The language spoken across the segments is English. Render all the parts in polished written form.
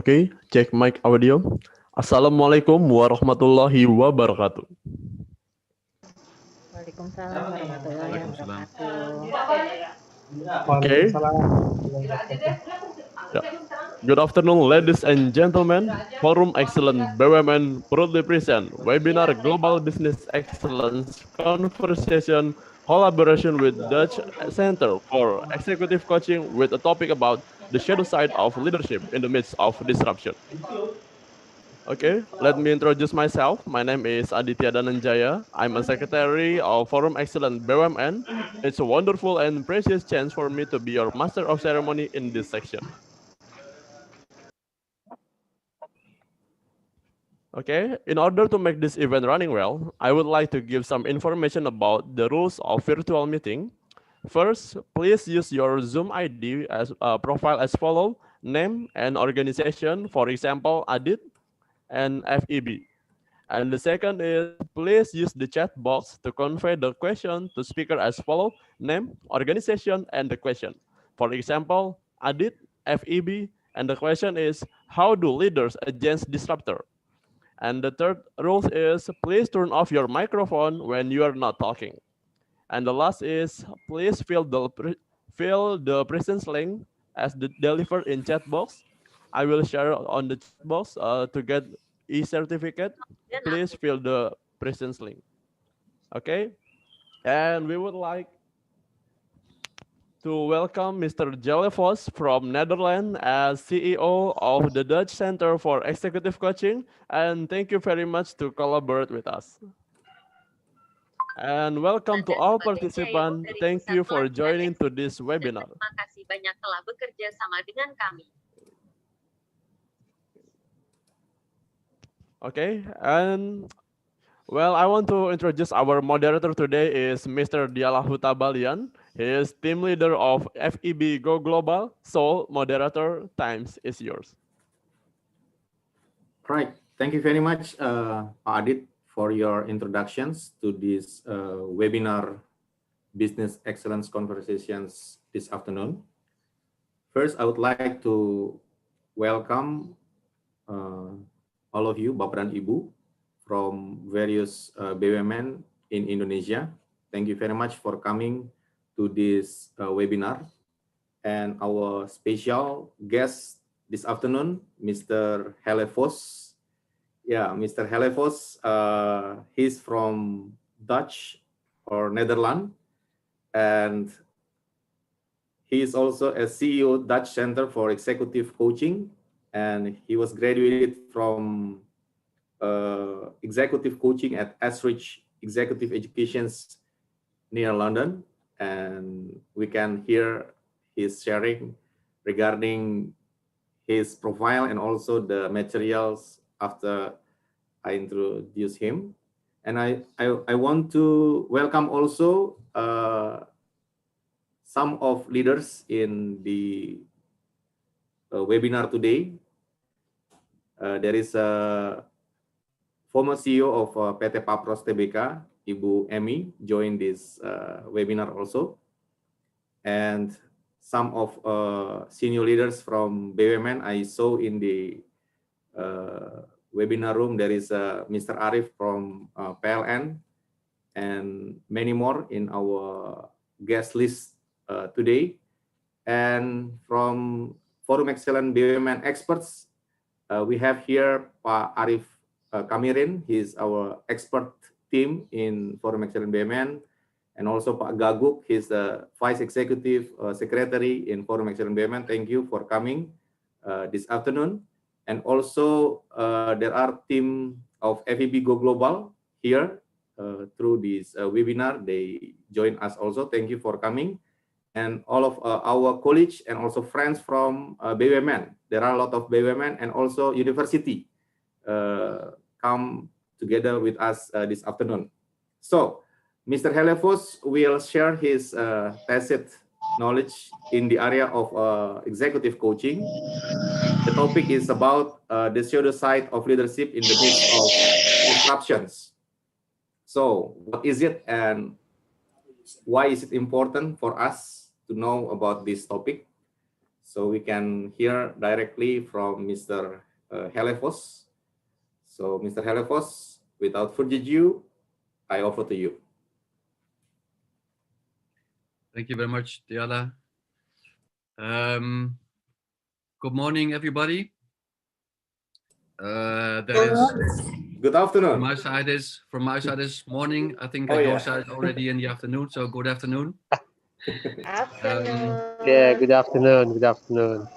Oke, cek mic audio. Assalamualaikum warahmatullahi wabarakatuh. Waalaikumsalam warahmatullahi wabarakatuh. Okay. Good afternoon, ladies and gentlemen. Forum Excellent BUMN proudly present webinar Global Business Excellence Conversation collaboration with Dutch Center for Executive Coaching with a topic about the shadow side of leadership in the midst of disruption. Okay, let me introduce myself. My name is Aditya Dananjaya. I'm a secretary of Forum Excellent BUMN. It's a wonderful and precious chance for me to be your master of ceremony in this section. Okay, in order to make this event running well, I would like to give some information about the rules of virtual meeting. First, please use your Zoom ID as profile as follow: name and organization, for example, Adit and FEB. And the second is please use the chat box to convey the question to speaker as follow: name, organization, and the question. For example, Adit, FEB, and the question is how do leaders against disruptor? And the third rule is please turn off your microphone when you are not talking. And the last is please fill the presence link as delivered in chat box. I will share on the chat box to get e-certificate. Please fill the presence link. Okay, and we would like to welcome Mr. Jelle from Netherlands as CEO of the Dutch Center for Executive Coaching, and thank you very much to collaborate with us. And welcome to all participants. Thank you for joining to this webinar. Terima kasih banyak telah bekerja sama dengan kami. Okay, and well, I want to introduce our moderator today is Mr. Dialah Hutabalian. He is team leader of FEB Go Global. So, moderator, times is yours. Right. Thank you very much, Adit, for your introductions to this webinar Business Excellence Conversations this afternoon. First, I would like to welcome all of you, Bapak dan Ibu, from various BUMN in Indonesia. Thank you very much for coming to this webinar. And our special guest this afternoon, Mr. Jelle. Yeah, Mr. Jelle, he's from Dutch or Netherlands, and he is also a CEO Dutch Center for Executive Coaching, and he was graduated from executive coaching at Esrich Executive Educations near London, and we can hear his sharing regarding his profile and also the materials after I introduce him. And I want to welcome also some of leaders in the webinar today. There is a former CEO of PT Papros Tbk, Ibu Emi, joined this webinar also. And some of senior leaders from BUMN I saw in the webinar room. There is Mr. Arif from PLN and many more in our guest list today. And from Forum Excellent BUMN experts, we have here Pak Arif Kamirin. He's our expert team in Forum Excellent BUMN. And also Pak Gaguk, he's the Vice Executive Secretary in Forum Excellent BUMN. Thank you for coming this afternoon. And also there are team of FEB Go Global here through this webinar. They join us also. Thank you for coming. And all of our colleagues and also friends from BUMN. There are a lot of BUMN and also university come together with us this afternoon. So, Mr. Jelle will share his tacit knowledge in the area of executive coaching. The topic is about the shadow side of leadership in the midst of disruptions. So, what is it and why is it important for us to know about this topic? So we can hear directly from Mr. Helefos. So Mr. Helefos, without further ado, I offer to you. Thank you very much, Dialah. Good morning, everybody. That is Good afternoon. from my side is morning. I think Oh, your yeah. side already in the afternoon. So good afternoon. Afternoon. Yeah, good afternoon. Good afternoon.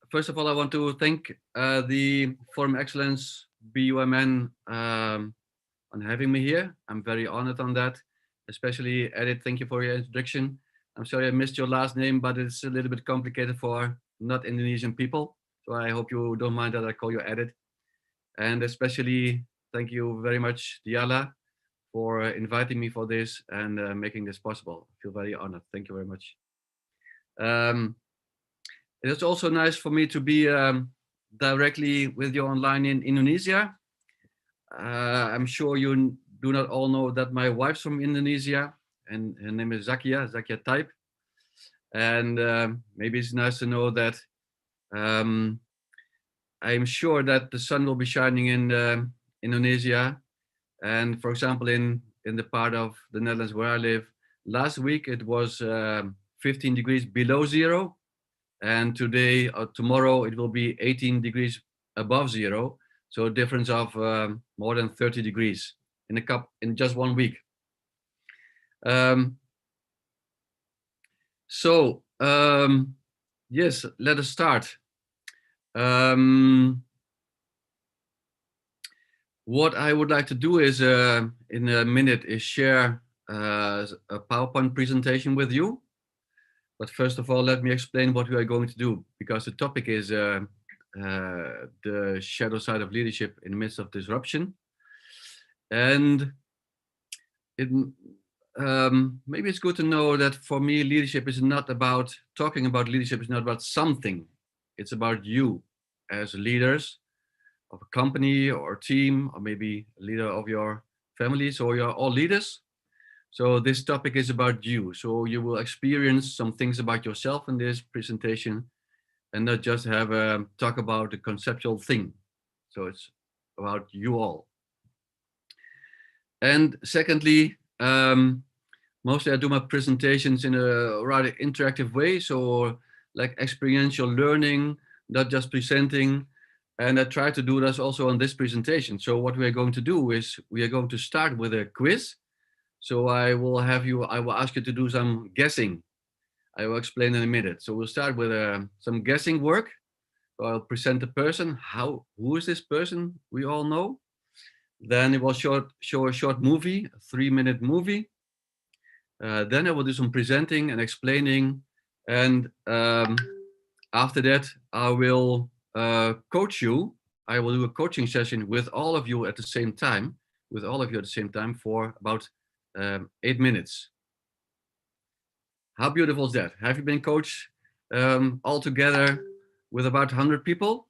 First of all, I want to thank the Forum Excellence BUMN on having me here. I'm very honored on that. Especially Edith, thank you for your introduction. I'm sorry I missed your last name, but it's a little bit complicated for not Indonesian people. So I hope you don't mind that I call you Edith. And especially thank you very much, Dialah, for inviting me for this and making this possible. I feel very honored. Thank you very much. It's also nice for me to be directly with you online in Indonesia. I'm sure you do not all know that my wife's from Indonesia, and her name is Zakia Type. And maybe it's nice to know that I'm sure that the sun will be shining in Indonesia. And for example, in the part of the Netherlands where I live, last week it was 15 degrees below zero. And today or tomorrow it will be 18 degrees above zero. So a difference of more than 30 degrees in just 1 week. Yes, let us start. What I would like to do is in a minute is share a PowerPoint presentation with you. But first of all, let me explain what we are going to do, because the topic is the shadow side of leadership in the midst of disruption. And maybe it's good to know that for me, leadership is not about talking about leadership. It's not about something. It's about you as leaders of a company or a team, or maybe a leader of your family. So you're all leaders. So this topic is about you. So you will experience some things about yourself in this presentation, and not just have a talk about the conceptual thing. So it's about you all. And secondly, mostly I do my presentations in a rather interactive way. So like experiential learning, not just presenting. And I try to do this also on this presentation. So what we are going to do is we are going to start with a quiz. So I will ask you to do some guessing. I will explain in a minute. So we'll start with some guessing work. So I'll present the person. Who is this person we all know? Then it will show a short movie, a 3-minute movie. Then I will do some presenting and explaining. And after that, I will coach you. I will do a coaching session with all of you at the same time, for about 8 minutes. How beautiful is that? Have you been coached all together with about 100 people?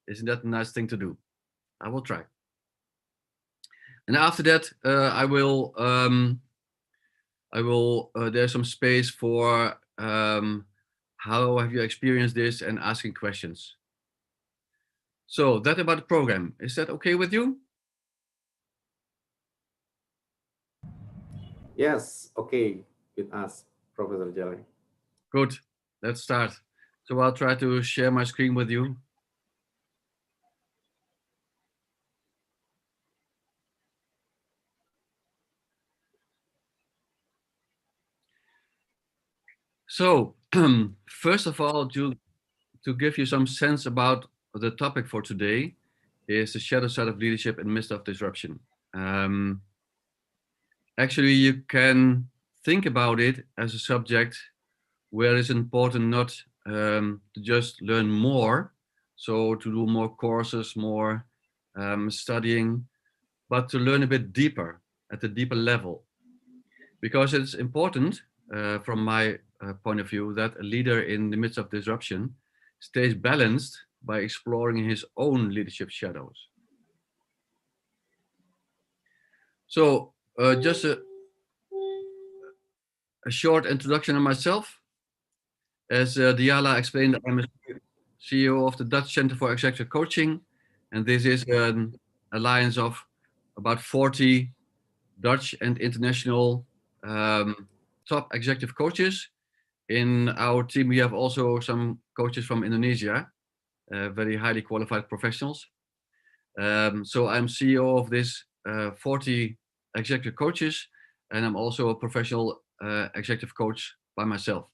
Isn't that a nice thing to do? I will try. And after that, there's some space for how have you experienced this and asking questions. So that about the program. Is that okay with you? Yes, okay with us, Professor Jelle. Good, let's start. So I'll try to share my screen with you. So first of all, to give you some sense about the topic for today is the shadow side of leadership in the midst of disruption. Actually, you can think about it as a subject where it's important not to just learn more, so to do more courses, more studying, but to learn a bit deeper, at a deeper level. Because it's important, from my point of view, that a leader in the midst of disruption stays balanced by exploring his own leadership shadows. So just a short introduction on myself. As Dialah explained, I'm a CEO of the Dutch Center for Executive Coaching, and this is an alliance of about 40 Dutch and international top executive coaches. In our team, we have also some coaches from Indonesia, very highly qualified professionals. So I'm CEO of this 40 executive coaches, and I'm also a professional executive coach by myself.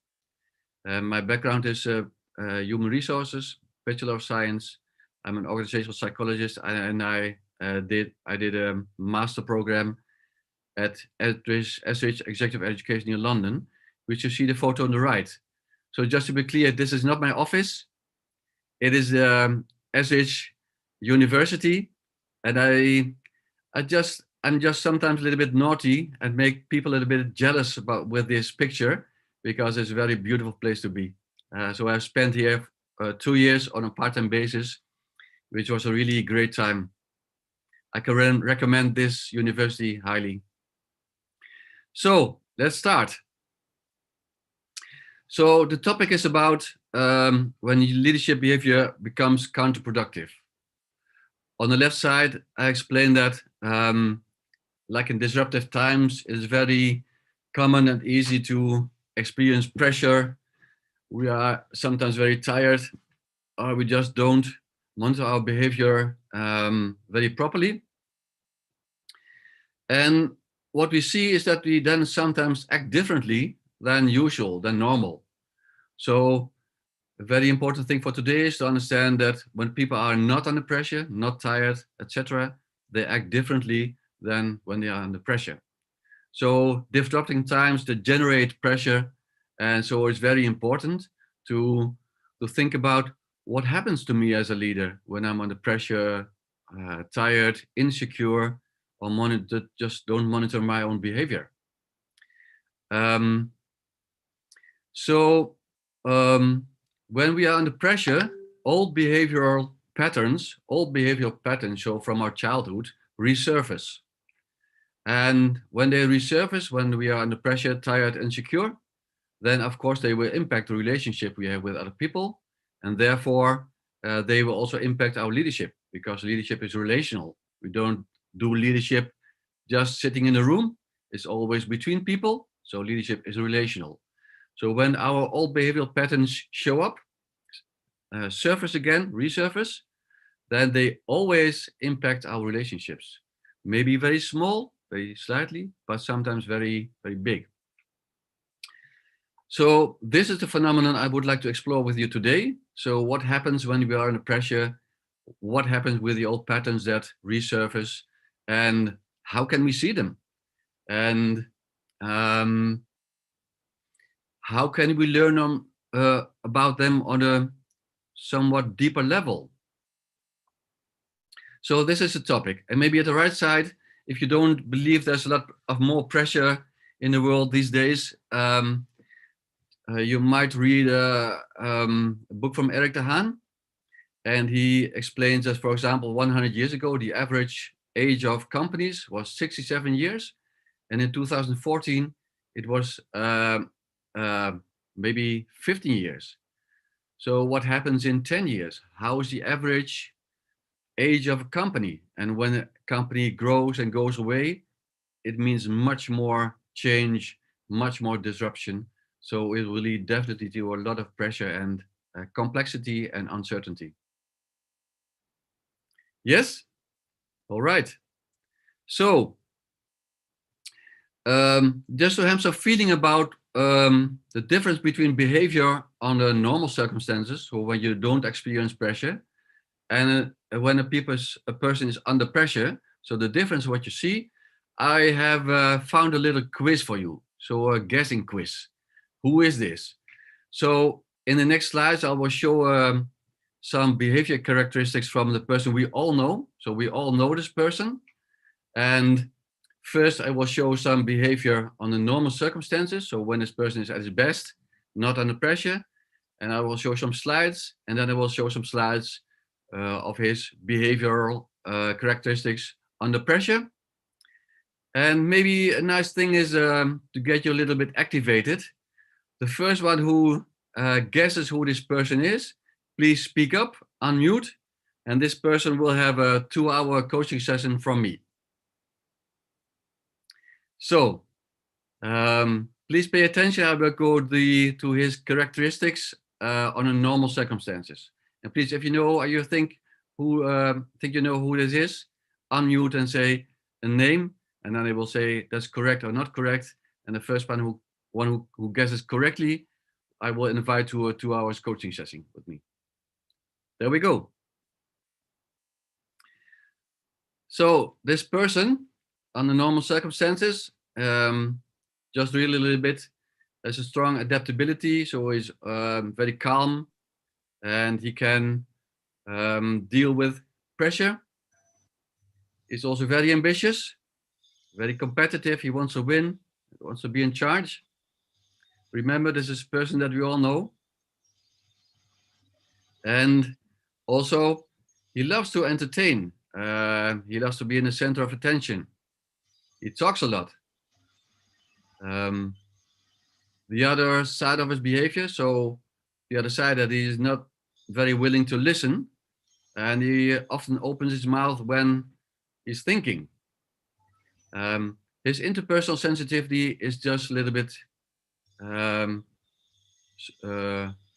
My background is human resources, Bachelor of Science. I'm an organizational psychologist, and I did a master program at SH Executive Education in London, which you see the photo on the right. So just to be clear, this is not my office. It is SH University, and I'm just sometimes a little bit naughty and make people a little bit jealous with this picture, because it's a very beautiful place to be. So I've spent here 2 years on a part-time basis, which was a really great time. I can recommend this university highly. So let's start. So the topic is about when leadership behavior becomes counterproductive. On the left side, I explained that like in disruptive times, it's very common and easy to experience pressure. We are sometimes very tired, or we just don't monitor our behavior very properly. And what we see is that we then sometimes act differently than usual, than normal. So a very important thing for today is to understand that when people are not under pressure, not tired, etc., they act differently than when they are under pressure. So disrupting times that generate pressure, and so it's very important to think about what happens to me as a leader when I'm under pressure, tired, insecure, or just don't monitor my own behavior. When we are under pressure, old behavioral patterns show from our childhood resurface. And when they resurface, when we are under pressure, tired, insecure, then of course they will impact the relationship we have with other people. And therefore, they will also impact our leadership, because leadership is relational. We don't do leadership just sitting in a room. It's always between people. So leadership is relational. So when our old behavioral patterns show up, resurface, then they always impact our relationships. Maybe very small, very slightly, but sometimes very, very big. So this is the phenomenon I would like to explore with you today. So what happens when we are under pressure? What happens with the old patterns that resurface? And how can we see them? And how can we learn about them on a somewhat deeper level? So this is the topic. And maybe at the right side, if you don't believe there's a lot of more pressure in the world these days, you might read a book from Eric de Haan. And he explains that, for example, 100 years ago, the average age of companies was 67 years. And in 2014, it was maybe 15 years. So what happens in 10 years? How is the average age of a company? And when a company grows and goes away, it means much more change, much more disruption. So it will lead definitely to a lot of pressure and complexity and uncertainty. Yes? All right. So just to have some feeling about the difference between behavior under normal circumstances, or when you don't experience pressure, and when a person is under pressure. So the difference, what you see, I have found a little quiz for you. So a guessing quiz. Who is this? So in the next slides, I will show some behavior characteristics from the person we all know. So we all know this person. And first, I will show some behavior under normal circumstances. So when this person is at his best, not under pressure. And I will show some slides. And then I will show some slides of his behavioral characteristics under pressure. And maybe a nice thing is to get you a little bit activated. The first one who guesses who this person is, please speak up, unmute, and this person will have a 2-hour coaching session from me. So please pay attention. I will go to his characteristics on a normal circumstances. And please, if you know or you think you know who this is, unmute and say a name, and then I will say that's correct or not correct. And the first one who guesses correctly, I will invite to a 2 hours coaching session with me. There we go. So this person, under normal circumstances, just really a little bit, has a strong adaptability. So he's very calm, and he can deal with pressure. He's also very ambitious, very competitive. He wants to win, he wants to be in charge. Remember, this is a person that we all know. And also, he loves to entertain. He loves to be in the center of attention. He talks a lot. The other side of his behavior, so the other side that he is not very willing to listen, and he often opens his mouth when he's thinking. His interpersonal sensitivity is just a little bit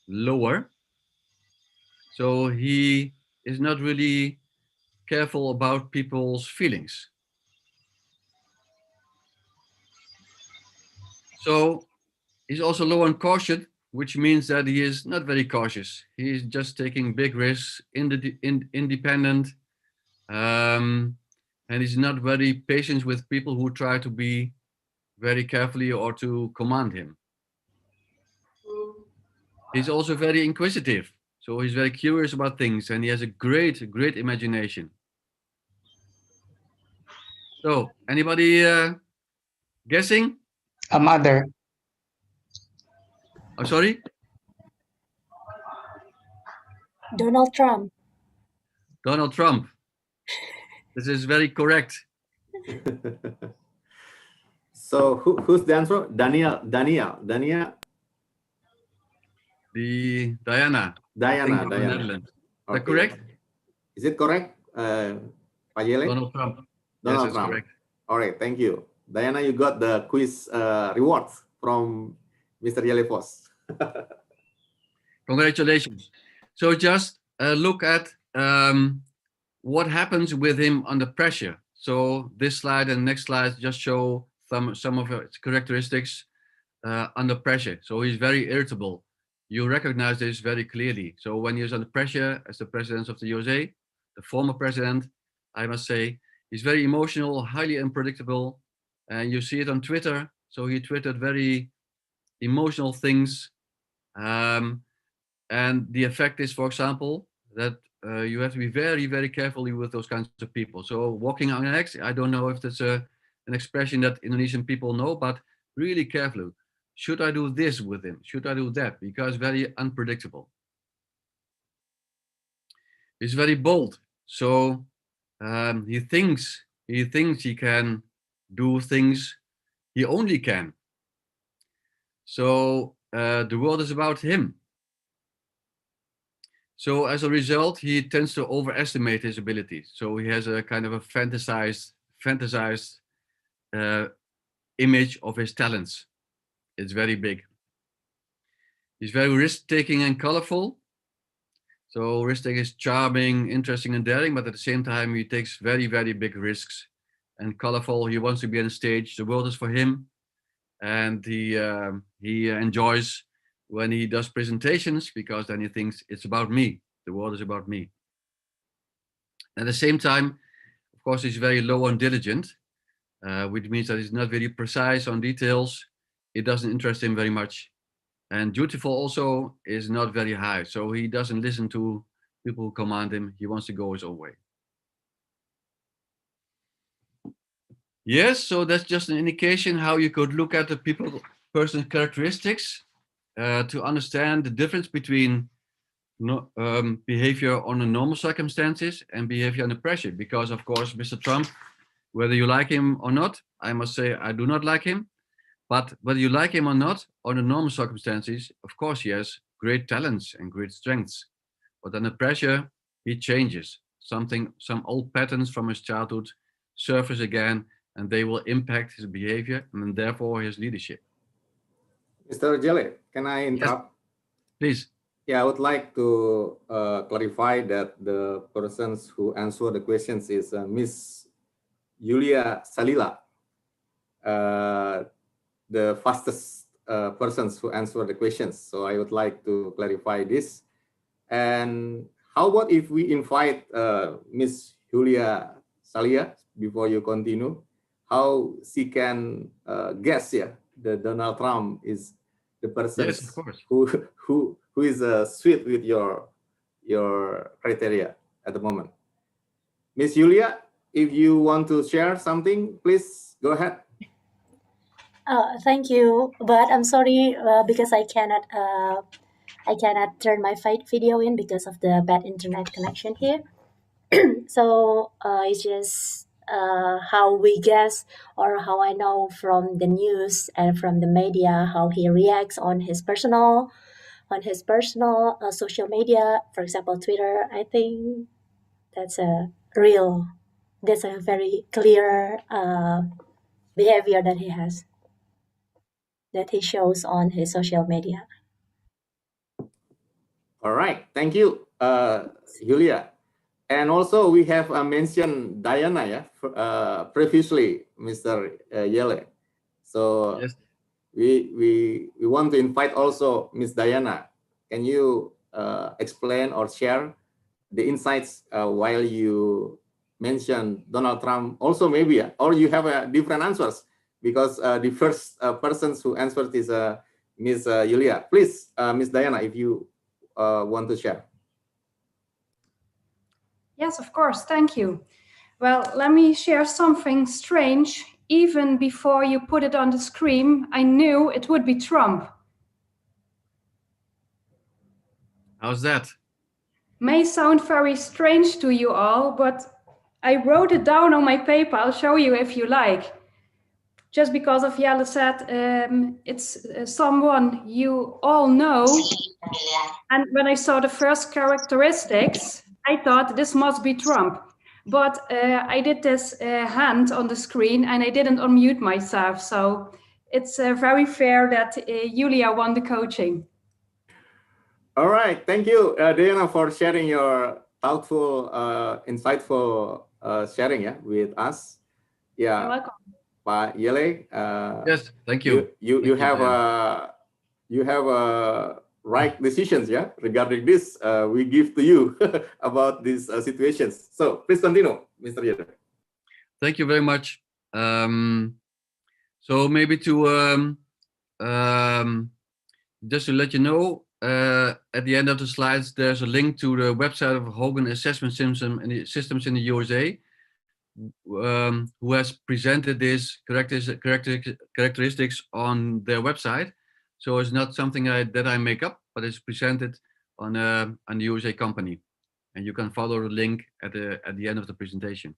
lower. So he is not really careful about people's feelings. So he's also low on caution, which means that he is not very cautious. He's just taking big risks, independent, and he's not very patient with people who try to be very carefully or to command him. He's also very inquisitive. So he's very curious about things, and he has a great imagination. So anybody guessing? A mother. Oh, sorry? Donald Trump. Donald Trump. This is very correct. So who's the answer? Dialah. Diana. Diana. Netherlands. Is Okay. that correct? Is it correct, Pak Jelle? Donald Trump. Donald Yes, Trump. correct. All right, thank you. Diana, you got the quiz rewards from Mr. Jelle Vos. Congratulations. So just look at what happens with him under pressure. So this slide and next slide just show some of its characteristics under pressure. So he's very irritable. You recognize this very clearly. So when he's under pressure as the president of the USA, the former president, I must say, he's very emotional, highly unpredictable. And you see it on Twitter. So he tweeted very emotional things. And the effect is, for example, that you have to be very carefully with those kinds of people. So walking on eggs, I don't know if that's an expression that Indonesian people know, but really carefully. Should I do this with him? Should I do that? Because very unpredictable. He's very bold. So he thinks he can do things he only can. So the world is about him. So as a result, he tends to overestimate his abilities. So he has a kind of a fantasized image of his talents. It's very big. He's very risk-taking and colorful. So risk-taking is charming, interesting, and daring, but at the same time, he takes very big risks. And colorful, he wants to be on stage. The world is for him. And he enjoys when he does presentations, because then he thinks it's about me. The world is about me. At the same time, of course, he's very low on diligent, which means that he's not very precise on details. It doesn't interest him very much. And dutiful also is not very high. So he doesn't listen to people who command him. He wants to go his own way. Yes, so that's just an indication how you could look at the person's characteristics to understand the difference between behavior under normal circumstances and behavior under pressure. Because of course, Mr. Trump, whether you like him or not, I must say I do not like him. But whether you like him or not, under normal circumstances, of course he has great talents and great strengths. But under pressure, he changes. Some old patterns from his childhood surface again, and they will impact his behavior and therefore his leadership. Mr. Jelle, can I interrupt? Yes, please. Yeah, I would like to clarify that the persons who answer the questions is Miss Julia Salila, the fastest persons who answer the questions. So I would like to clarify this. And how about if we invite Miss Julia Salia before you continue, how she can guess the Donald Trump is the person Yes, of course. who is sweet with your criteria at the moment. Miss Julia, if you want to share something, please go ahead. Thank you, but I'm sorry because I cannot turn my video in because of the bad internet connection here. So it's just how we guess or how I know from the news and from the media how he reacts on his personal social media, for example Twitter. I think that's a very clear behavior that he has, that he shows on his social media. All right, thank you, Julia. And also we have mentioned Diana, previously, Mr. Jelle. So Yes. we want to invite also Miss Diana. Can you explain or share the insights while you mention Donald Trump? Also maybe, or you have different answers because the first persons who answered is Miss Julia. Please, Miss Diana, if you want to share. Yes, of course. Thank you. Well, let me share something strange. Even before you put it on the screen, I knew it would be Trump. How's that? May sound very strange to you all, but I wrote it down on my paper. I'll show you if you like. Just because of Jelle said it's someone you all know. And when I saw the first characteristics, I thought this must be Trump. But I did this hand on the screen and I didn't unmute myself. So it's very fair that Julia won the coaching. All right, thank you, Diana, for sharing your thoughtful, insightful sharing with us. Yeah, You're welcome. Pak Jelle. Yes, thank you. You have right decisions, regarding this. We give to you about these situations. So please continue, Mr. Jelle. Thank you very much. So maybe to just to let you know, at the end of the slides, there's a link to the website of Hogan Assessment Systems in the USA, who has presented these characteristics on their website. So it's not something that I make up, but it's presented on the USA company, and you can follow the link at the end of the presentation.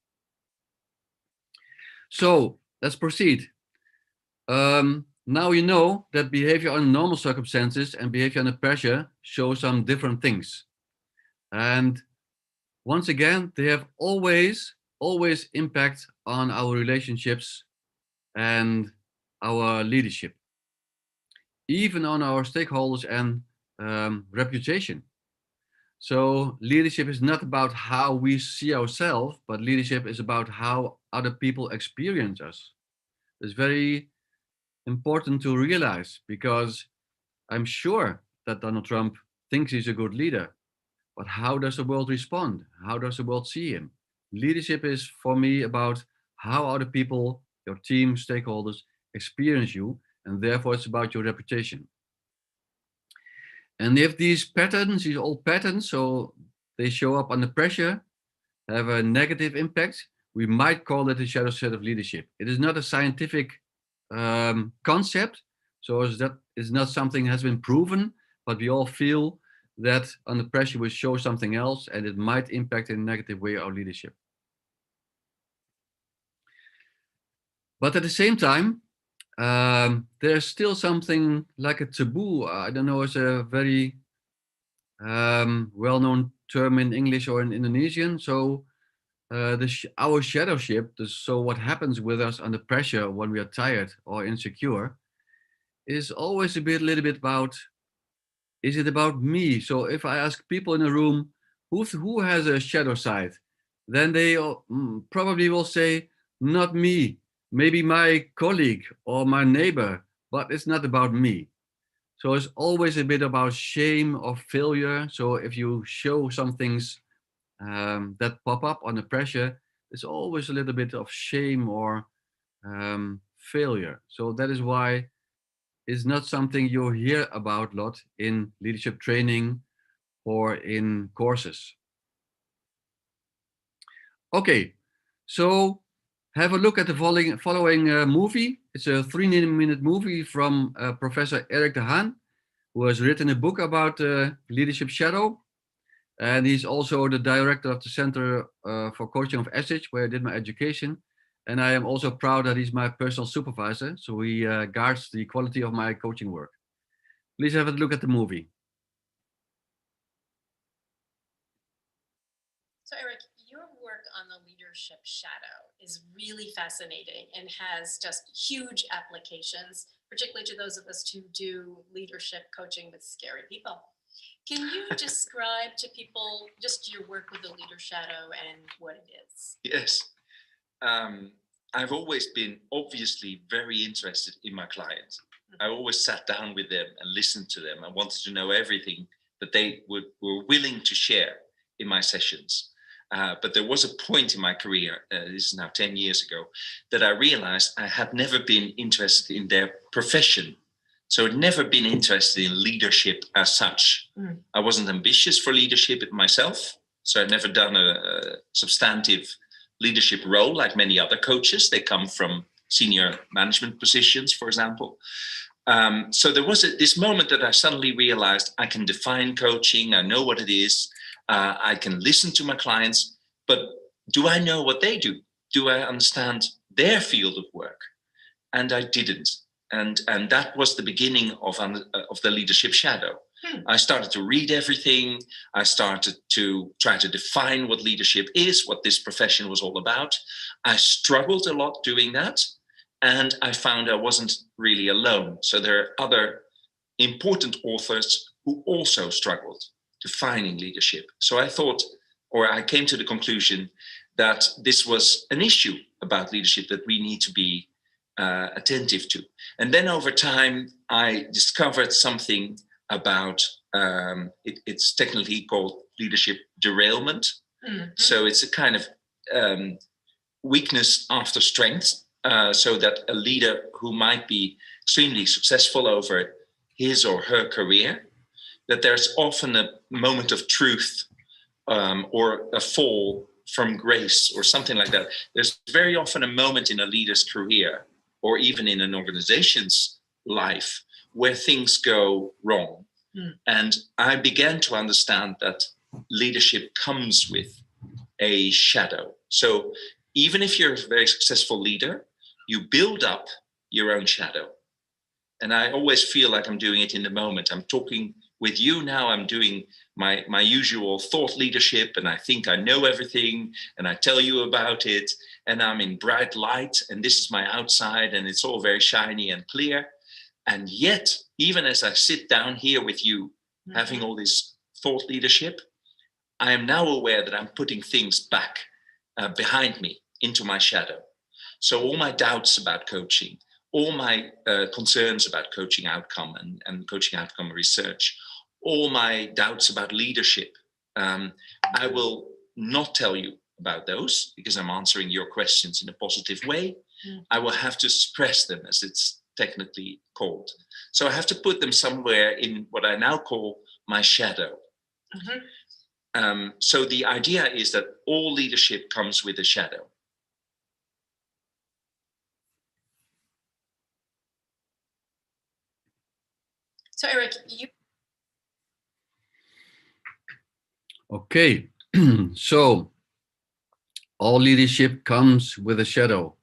So let's proceed. Now you know that behavior under normal circumstances and behavior under pressure show some different things. And once again, they have always impact on our relationships and our leadership, even on our stakeholders and reputation. So leadership is not about how we see ourselves, but leadership is about how other people experience us. It's very important to realize, because I'm sure that Donald Trump thinks he's a good leader, but how does the world respond? How does the world see him? Leadership is, for me, about how other people, your team, stakeholders, experience you, and therefore it's about your reputation. And if these patterns, these old patterns, so they show up under pressure, have a negative impact, we might call it the Shadowside of Leadership. It is not a scientific concept, so it's not something that has been proven, but we all feel that under pressure we show something else, and it might impact in a negative way our leadership. But at the same time, there's still something like a taboo. I don't know, it's a very well-known term in English or in Indonesian. So our shadowship, so what happens with us under pressure when we are tired or insecure, is always little bit about, is it about me? So if I ask people in a room, who has a shadow side, then they probably will say, not me, maybe my colleague or my neighbor, but it's not about me. So it's always a bit about shame or failure. So if you show some things that pop up under pressure, it's always a little bit of shame or failure. So that is why it's not something you hear about a lot in leadership training or in courses. Okay, so have a look at the following movie. It's a 3-minute movie from Professor Eric de Haan, who has written a book about leadership shadow. And he's also the director of the Center for Coaching of Ethics, where I did my education. And I am also proud that he's my personal supervisor. So he guards the quality of my coaching work. Please have a look at the movie. So Eric, your work on the leadership shadow is really fascinating and has just huge applications, particularly to those of us who do leadership coaching with scary people. Can you describe to people just your work with the leader shadow and what it is? Yes. I've always been obviously very interested in my clients. I always sat down with them and listened to them. I wanted to know everything that they were willing to share in my sessions. But there was a point in my career, this is now 10 years ago, that I realized I had never been interested in their profession. So I'd never been interested in leadership as such. I wasn't ambitious for leadership myself. So I'd never done a substantive leadership role like many other coaches. They come from senior management positions, for example. So there was this moment that I suddenly realized I can define coaching. I know what it is. I can listen to my clients, but do I know what they do? Do I understand their field of work? And I didn't. And that was the beginning of the leadership shadow. I started to read everything. I started to try to define what leadership is, what this profession was all about. I struggled a lot doing that. And I found I wasn't really alone. So there are other important authors who also struggled defining leadership. So I thought, or I came to the conclusion that this was an issue about leadership that we need to be attentive to. And then over time, I discovered something about, it's technically called leadership derailment. So it's a kind of weakness after strength, so that a leader who might be extremely successful over his or her career, that there's often a moment of truth or a fall from grace or something like that. There's very often a moment in a leader's career or even in an organization's life where things go wrong. And I began to understand that leadership comes with a shadow. So even if you're a very successful leader, you build up your own shadow. And I always feel like I'm doing it in the moment. I'm talking with you now, I'm doing my usual thought leadership, and I think I know everything, and I tell you about it, and I'm in bright light, and this is my outside, and it's all very shiny and clear. And yet, even as I sit down here with you, having all this thought leadership, I am now aware that I'm putting things back behind me into my shadow. So all my doubts about coaching, all my concerns about coaching outcome and coaching outcome research, all my doubts about leadership, I will not tell you about those because I'm answering your questions in a positive way. I will have to suppress them, as it's technically called. So I have to put them somewhere in what I now call my shadow. So the idea is that all leadership comes with a shadow. So Eric, you... Okay, so all leadership comes with a shadow.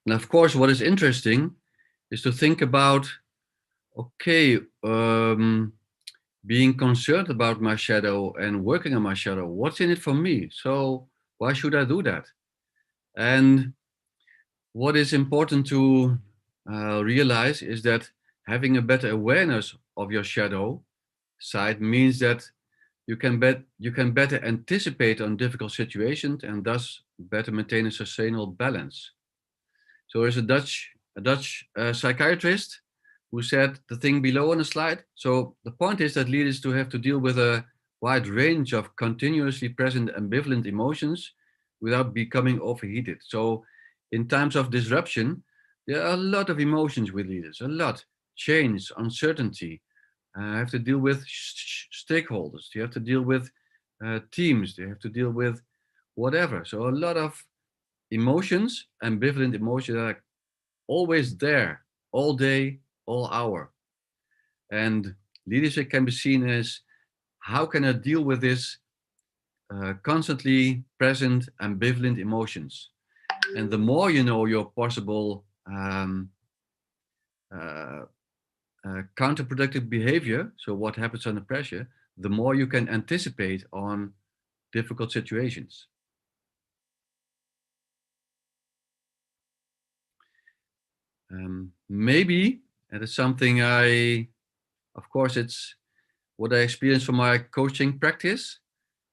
And of course, what is interesting is to think about, okay, being concerned about my shadow and working on my shadow, what's in it for me? So why should I do that? And what is important to realize is that having a better awareness of your shadow side means that you can better anticipate on difficult situations and thus better maintain a sustainable balance. So there's a Dutch psychiatrist who said the thing below on the slide. So the point is that leaders to have to deal with a wide range of continuously present ambivalent emotions without becoming overheated. So in times of disruption, there are a lot of emotions with leaders, a lot. Change, uncertainty, have to deal with stakeholders, you have to deal with teams, they have to deal with whatever. So a lot of emotions, ambivalent emotions are always there, all day, all hour. And leadership can be seen as how can I deal with this constantly present ambivalent emotions. And the more you know your possible counterproductive behavior, so what happens under pressure, the more you can anticipate on difficult situations. Maybe, and it's something of course, it's what I experienced from my coaching practice.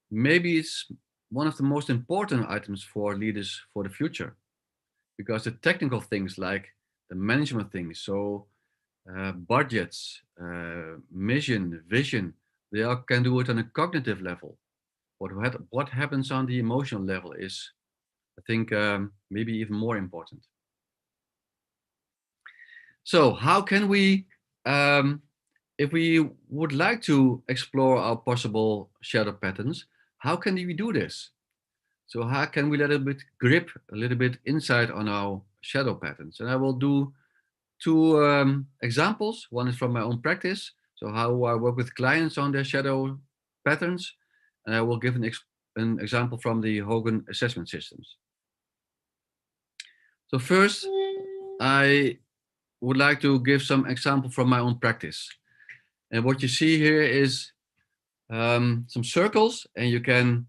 Maybe it's one of the most important items for leaders for the future, because the technical things like the management things, so budgets, mission, vision, they all can do it on a cognitive level. What happens on the emotional level is, I think, maybe even more important. So how can we, if we would like to explore our possible shadow patterns, how can we do this? So how can we let a bit grip, a little bit insight on our shadow patterns? And I will do two examples. One is from my own practice, so how I work with clients on their shadow patterns, and I will give an example from the Hogan assessment systems. So first, I would like to give some example from my own practice. And what you see here is some circles, and you can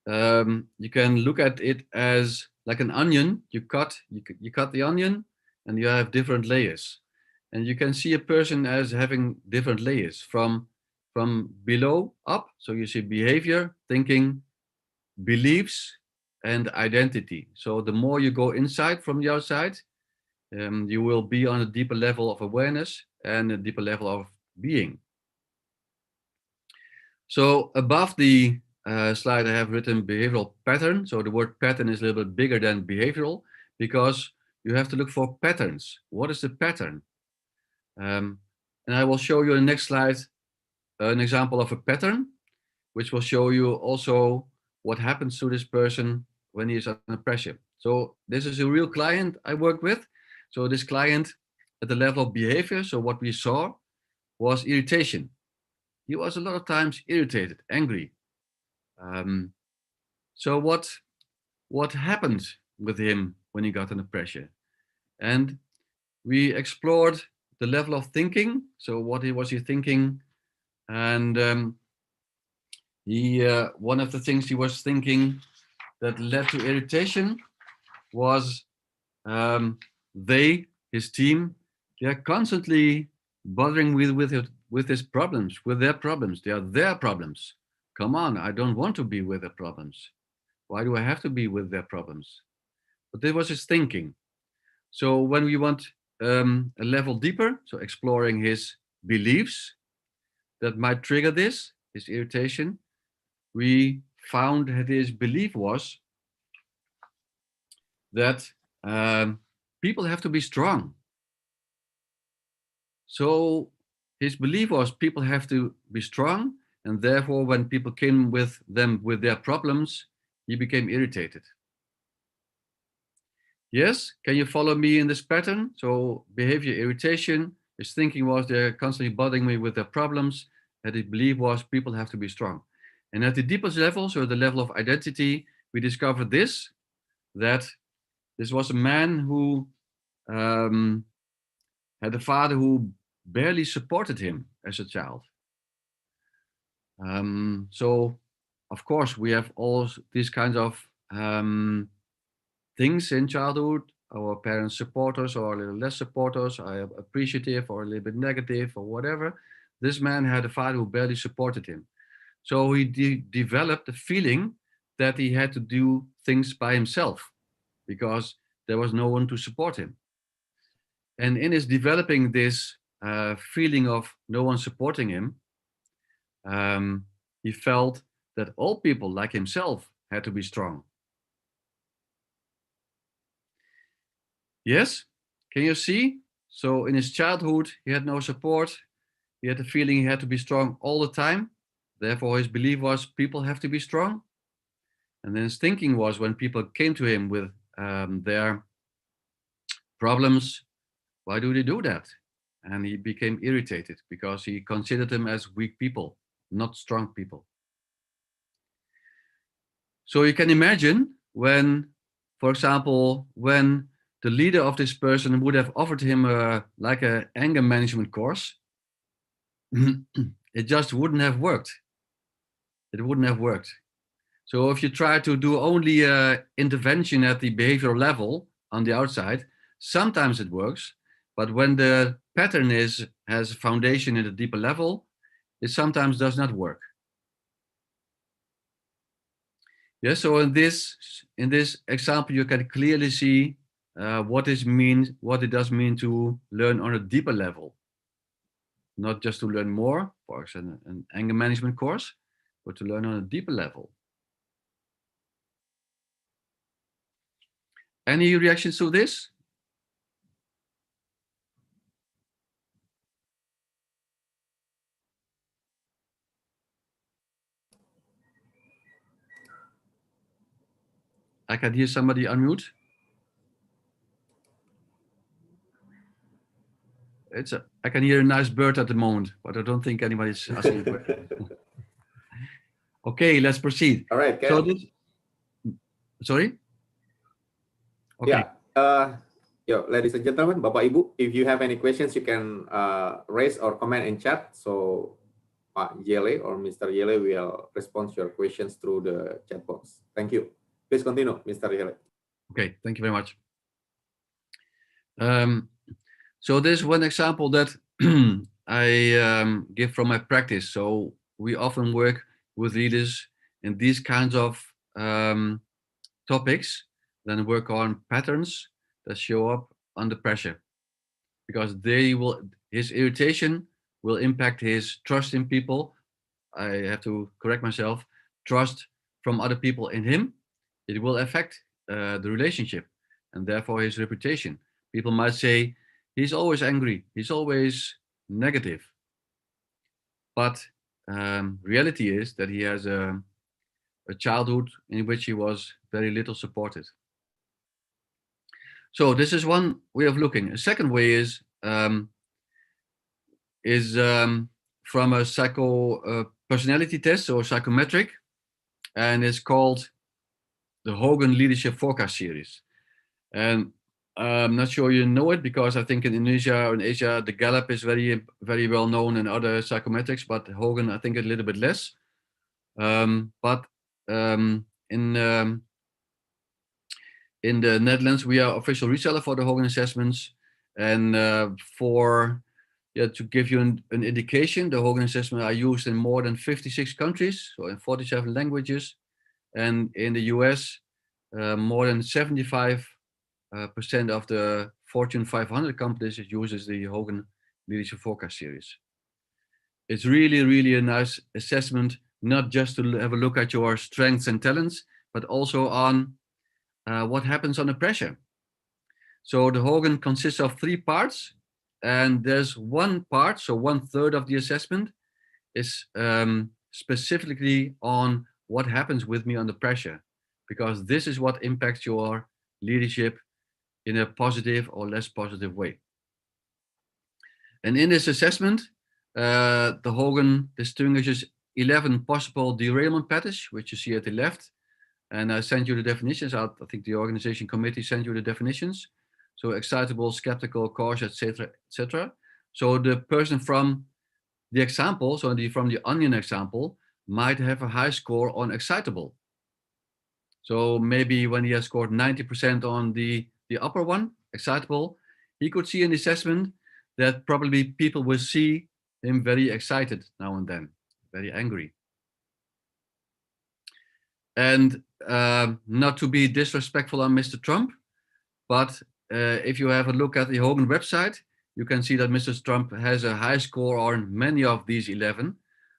look at it as like an onion. You cut the onion, and you have different layers. And you can see a person as having different layers from below up. So you see behavior, thinking, beliefs, and identity. So the more you go inside from the outside, you will be on a deeper level of awareness and a deeper level of being. So above the slide, I have written behavioral pattern. So the word pattern is a little bit bigger than behavioral, because you have to look for patterns. What is the pattern? And I will show you in the next slide an example of a pattern, which will show you also what happens to this person when he is under pressure. So this is a real client I work with. So this client at the level of behavior, so what we saw was irritation. He was a lot of times irritated, angry. So what happened with him when he got under pressure? And we explored the level of thinking. So what was he thinking? And one of the things he was thinking that led to irritation was his team, they are constantly bothering with his problems, with their problems. They are their problems. Come on, I don't want to be with their problems. Why do I have to be with their problems? But this was his thinking. So when we want a level deeper, so exploring his beliefs that might trigger this irritation, we found that his belief was that people have to be strong. So his belief was people have to be strong, and therefore when people came with their problems, he became irritated. Yes, can you follow me in this pattern? So behavior, irritation, his thinking was they're constantly bothering me with their problems, and his belief was people have to be strong. And at the deepest level, so the level of identity, we discovered this, that This was a man who had a father who barely supported him as a child. So, of course, we have all these kinds of things in childhood. Our parents support us or a little less support us, are appreciative or a little bit negative or whatever. This man had a father who barely supported him. So he developed the feeling that he had to do things by himself because there was no one to support him. And in his developing this feeling of no one supporting him, he felt that all people like himself had to be strong. Yes, can you see? So in his childhood, he had no support. He had the feeling he had to be strong all the time. Therefore, his belief was people have to be strong. And then his thinking was when people came to him with their problems, why do they do that? And he became irritated because he considered them as weak people, not strong people. So you can imagine when, for example, when the leader of this person would have offered him like an anger management course, it just wouldn't have worked. It wouldn't have worked. So if you try to do only intervention at the behavioral level on the outside, sometimes it works, but when the pattern has a foundation at a deeper level, it sometimes does not work. Yeah, so in this example, you can clearly see what it does mean to learn on a deeper level. Not just to learn more, for example, an anger management course, but to learn on a deeper level. Any reactions to this? I can hear somebody unmute. I can hear a nice bird at the moment, but I don't think anybody's asking. Okay, let's proceed. All right, Ken. So this, sorry? Okay. Yeah. Ladies and gentlemen, Bapak Ibu, if you have any questions, you can raise or comment in chat. So Pak Jelle or Mr. Jelle will respond to your questions through the chat box. Thank you. Please continue, Mr. Jelle. Okay, thank you very much. So there's one example that I give from my practice. So we often work with leaders in these kinds of topics, then work on patterns that show up under pressure, because his irritation will impact his trust in people. I have to correct myself, trust from other people in him. It will affect the relationship and therefore his reputation. People might say, he's always angry, he's always negative. But reality is that he has a childhood in which he was very little supported. So this is one way of looking. A second way is from a personality test or psychometric, and it's called the Hogan Leadership Forecast Series. And I'm not sure you know it, because I think in Indonesia or in Asia, the Gallup is very, very well known, and other psychometrics, but Hogan, I think a little bit less. In the Netherlands, we are official reseller for the Hogan assessments. And to give you an indication, the Hogan assessment are used in more than 56 countries, so in 47 languages. And in the US, more than 75% of the Fortune 500 companies uses the Hogan Leadership Forecast Series. It's really, really a nice assessment, not just to have a look at your strengths and talents, but also on what happens under pressure. So the Hogan consists of 3 parts, and there's one part, so 1/3 of the assessment is specifically on what happens with me under pressure, because this is what impacts your leadership in a positive or less positive way. And in this assessment, the Hogan distinguishes 11 possible derailment patterns, which you see at the left. And I sent you the definitions out. I think the organization committee sent you the definitions. So excitable, skeptical, cautious, etc., etc. So the person from the example, so from the onion example, might have a high score on excitable. So maybe when he has scored 90% on the upper one, excitable, he could see in the assessment that probably people will see him very excited now and then, very angry. And not to be disrespectful on Mr. Trump, but if you have a look at the Hogan website, you can see that Mr. Trump has a high score on many of these 11.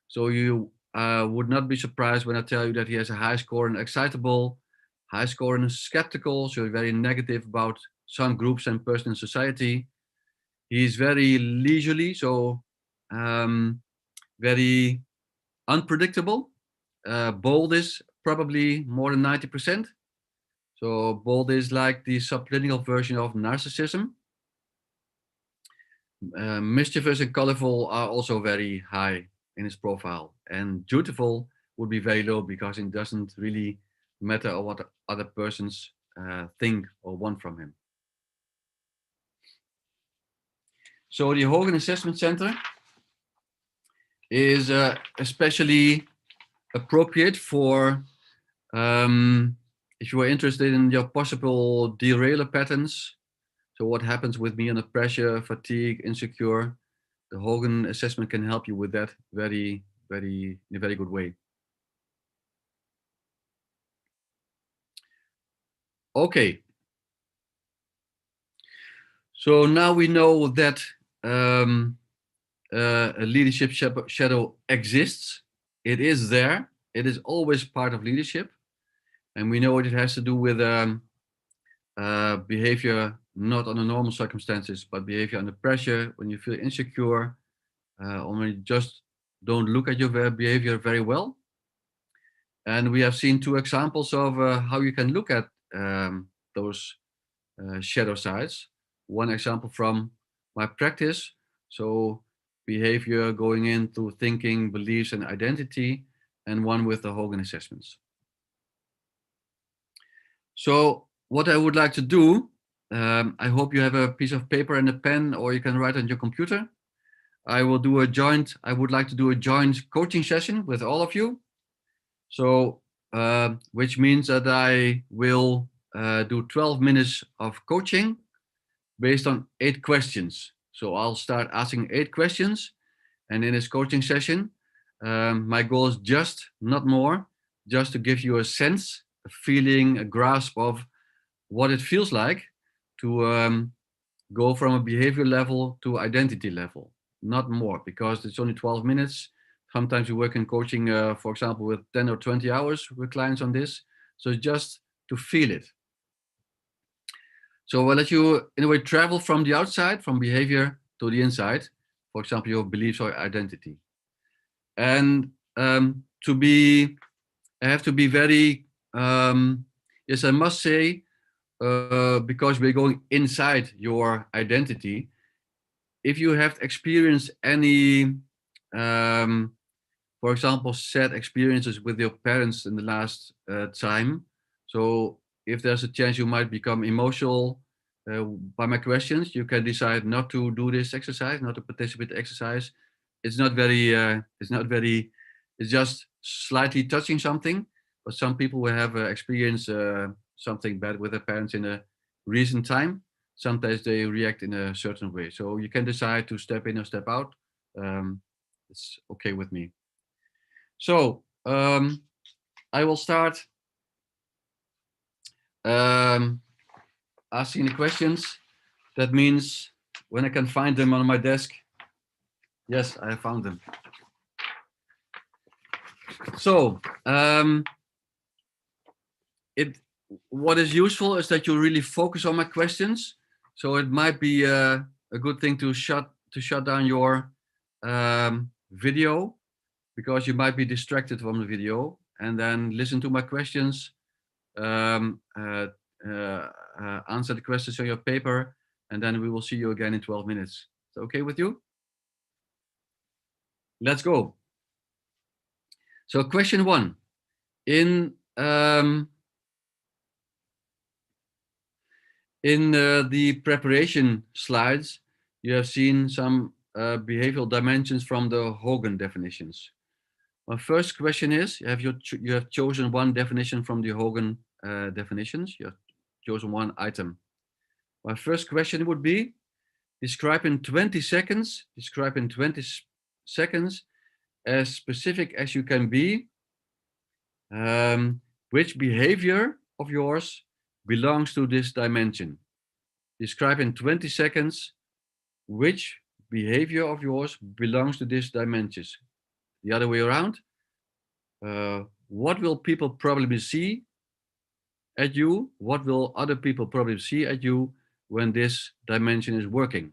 So you would not be surprised when I tell you that he has a high score in excitable, high score in skeptical, so very negative about some groups and persons in society. He's very leisurely, so very unpredictable. Bold is probably more than 90%. So bold is like the subliminal version of narcissism. Mischievous and colorful are also very high in his profile, and dutiful would be very low because it doesn't really matter what other persons think or want from him. So the Hogan Assessment Center is especially appropriate for if you are interested in your possible derailer patterns. So what happens with me under pressure, fatigue, insecure, the Hogan assessment can help you with that in a very good way. Okay. So now we know that a leadership shadow exists. It is there. It is always part of leadership. And we know what it has to do with behavior not under normal circumstances, but behavior under pressure, when you feel insecure, or when you just don't look at your behavior very well. And we have seen two examples of how you can look at those shadow sides. One example from my practice, so behavior going into thinking, beliefs, and identity, and one with the Hogan assessments. So what I would like to do, I hope you have a piece of paper and a pen, or you can write on your computer. I would like to do a joint coaching session with all of you. So, which means that I will do 12 minutes of coaching based on 8 questions. So I'll start asking 8 questions. And in this coaching session, my goal is just, not more, just to give you a sense, a feeling, a grasp of what it feels like to go from a behavior level to identity level, not more, because it's only 12 minutes. Sometimes you work in coaching, for example, with 10 or 20 hours with clients on this. So just to feel it. So I'll let you, in a way, travel from the outside, from behavior to the inside, for example, your beliefs or identity. And I have to be very, yes, I must say, because we're going inside your identity, if you have experienced any, for example, sad experiences with your parents in the last time, so if there's a chance you might become emotional by my questions, you can decide not to do this exercise, not to participate in the exercise. It's just slightly touching something, but some people will have experienced something bad with their parents in a recent time. Sometimes they react in a certain way. So you can decide to step in or step out. It's okay with me. So I will start asking the questions. That means when I can find them on my desk. Yes, I found them. So what is useful is that you really focus on my questions. So it might be a good thing to shut down your video, because you might be distracted from the video, and then listen to my questions, answer the questions on your paper, and then we will see you again in 12 minutes. Is that okay with you? Let's go. So question 1. In In the preparation slides, you have seen some behavioral dimensions from the Hogan definitions. My first question is, you have chosen one definition from the Hogan definitions. You have chosen one item. My first question would be, describe in 20 seconds as specific as you can be, which behavior of yours belongs to this dimension. Describe in 20 seconds which behavior of yours belongs to this dimension. The other way around, what will people probably see at you? What will other people probably see at you when this dimension is working?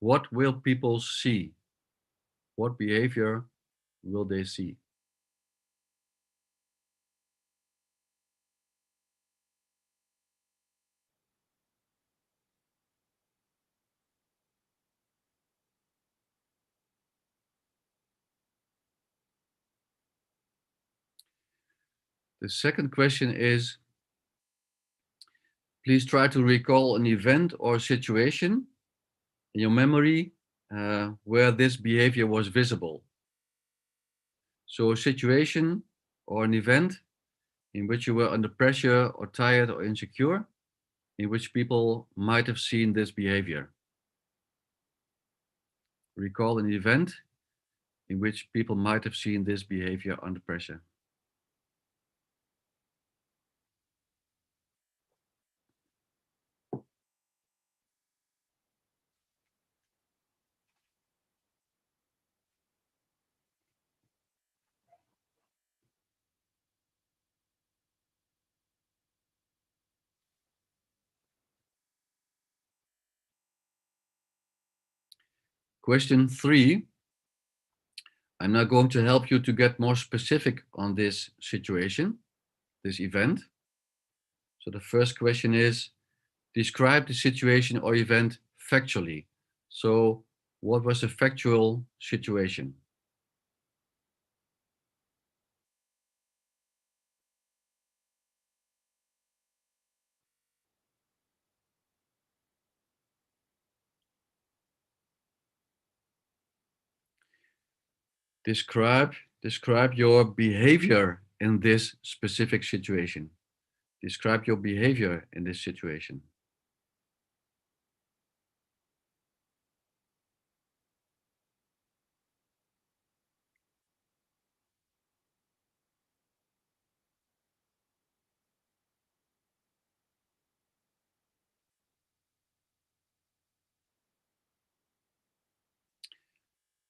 What will people see? What behavior will they see? The second question is, please try to recall an event or situation in your memory where this behavior was visible. So a situation or an event in which you were under pressure or tired or insecure, in which people might have seen this behavior. Recall an event in which people might have seen this behavior under pressure. Question 3. I'm now going to help you to get more specific on this situation, this event. So the first question is, describe the situation or event factually. So what was the factual situation? Describe your behavior in this specific situation. Describe your behavior in this situation.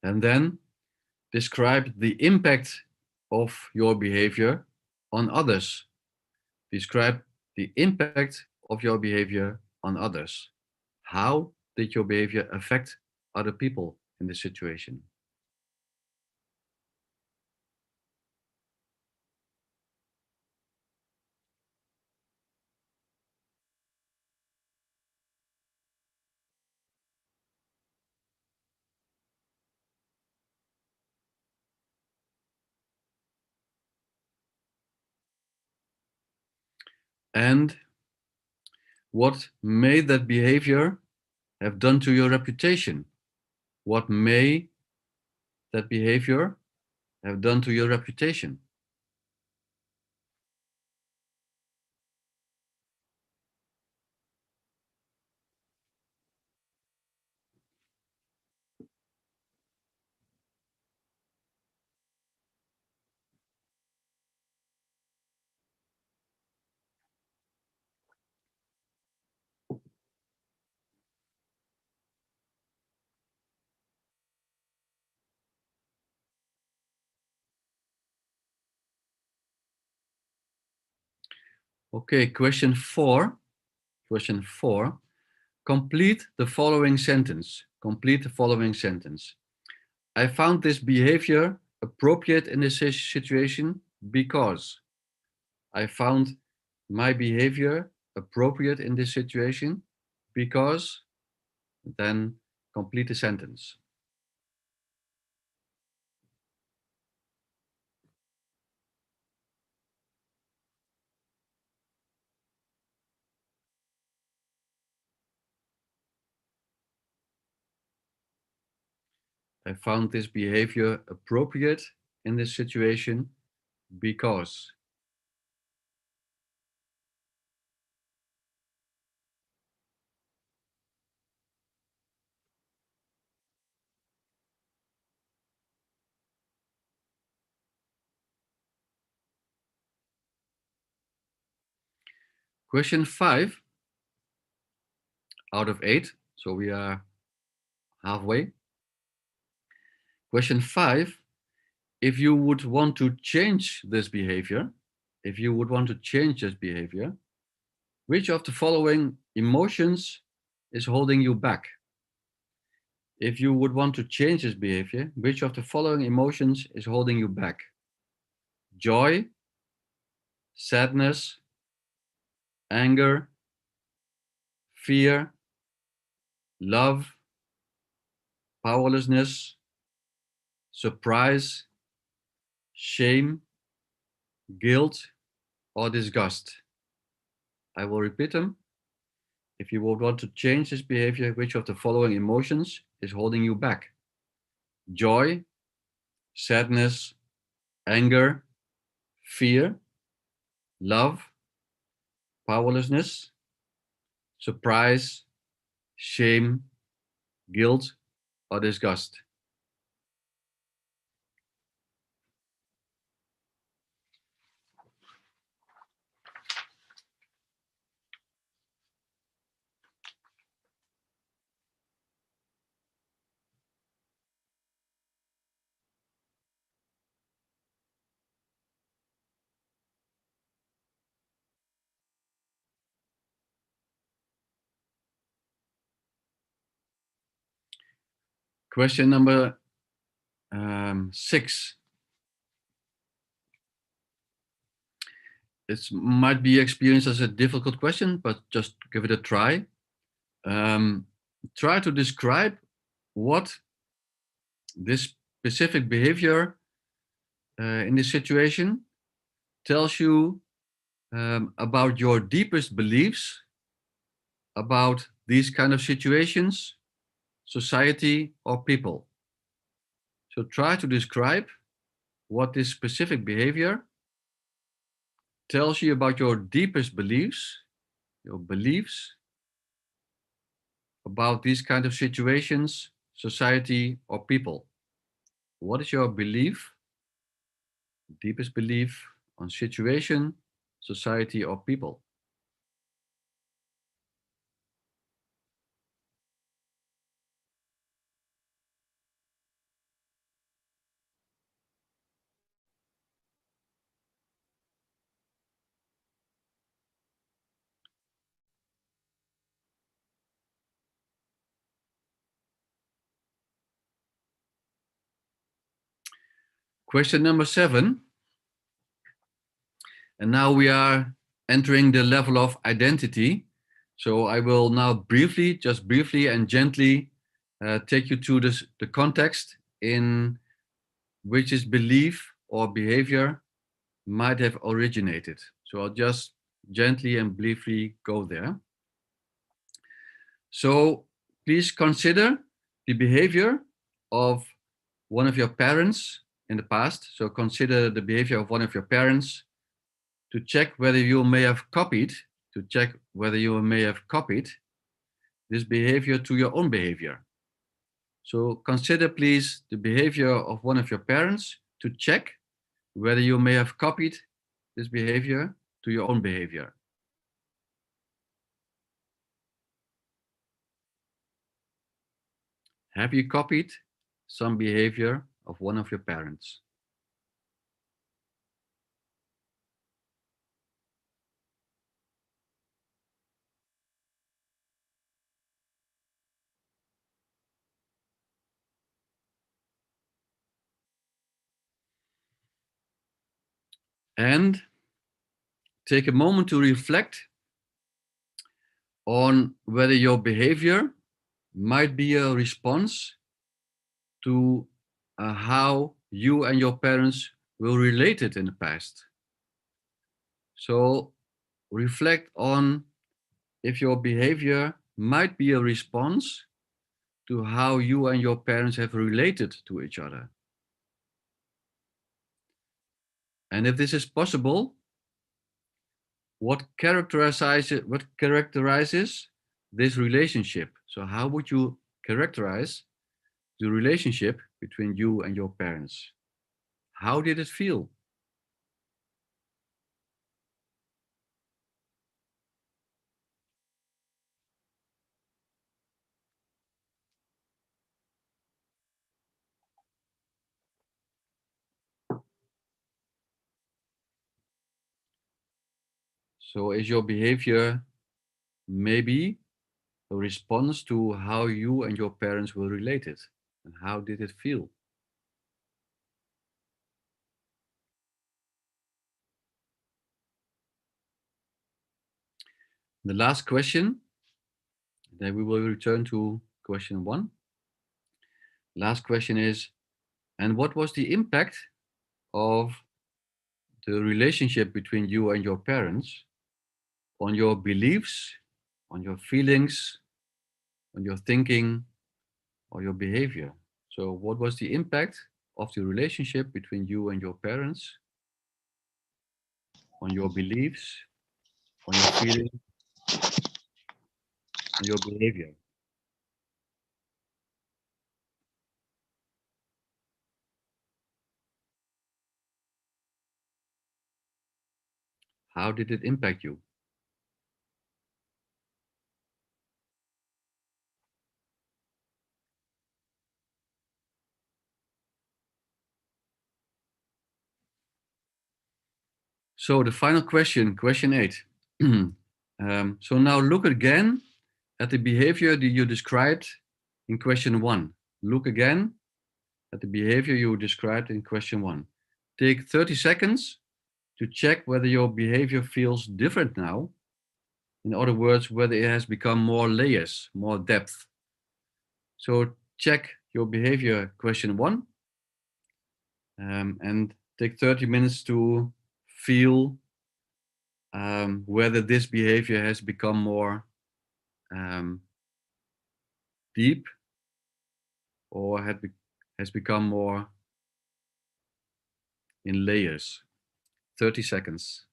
And then describe the impact of your behavior on others. Describe the impact of your behavior on others. How did your behavior affect other people in this situation? And what may that behavior have done to your reputation? What may that behavior have done to your reputation? Okay, question 4. Question 4. Complete the following sentence. Complete the following sentence. I found this behavior appropriate in this situation because I found my behavior appropriate in this situation? Because, then complete the sentence. I found this behavior appropriate in this situation because. Question 5 out of 8, so we are halfway. Question 5, if you would want to change this behavior, which of the following emotions is holding you back? If you would want to change this behavior, which of the following emotions is holding you back? Joy, sadness, anger, fear, love, powerlessness, surprise, shame, guilt, or disgust. I will repeat them. If you would want to change this behavior, which of the following emotions is holding you back? Joy, sadness, anger, fear, love, powerlessness, surprise, shame, guilt, or disgust. Question number 6. It might be experienced as a difficult question, but just give it a try. Try to describe what this specific behavior in this situation tells you about your deepest beliefs about these kind of situations, society, or people. So try to describe what this specific behavior tells you about your deepest beliefs, about these kind of situations, society, or people. What is your belief, deepest belief on situation, society, or people? Question number 7. And now we are entering the level of identity. So I will now just briefly and gently take you to the context in which this belief or behavior might have originated. So I'll just gently and briefly go there. So please consider the behavior of one of your parents in the past. So consider the behavior of one of your parents to check whether you may have copied this behavior to your own behavior. So consider please the behavior of one of your parents to check whether you may have copied this behavior to your own behavior. Have you copied some behavior of one of your parents? And take a moment to reflect on whether your behavior might be a response to how you and your parents were related in the past. So reflect on if your behavior might be a response to how you and your parents have related to each other. And if this is possible, what characterizes this relationship? So how would you characterize the relationship between you and your parents? How did it feel? So is your behavior maybe a response to how you and your parents were related? And how did it feel? The last question, then we will return to question 1. Last question is, and what was the impact of the relationship between you and your parents on your beliefs, on your feelings, on your thinking, or your behavior? So what was the impact of the relationship between you and your parents on your beliefs, on your feelings, on your behavior? How did it impact you? So the final question, question 8. So now look again at the behavior that you described in question 1. Look again at the behavior you described in question 1. Take 30 seconds to check whether your behavior feels different now. In other words, whether it has become more layers, more depth. So check your behavior question 1 and take 30 minutes to feel whether this behavior has become more deep or has become more in layers. 30 seconds.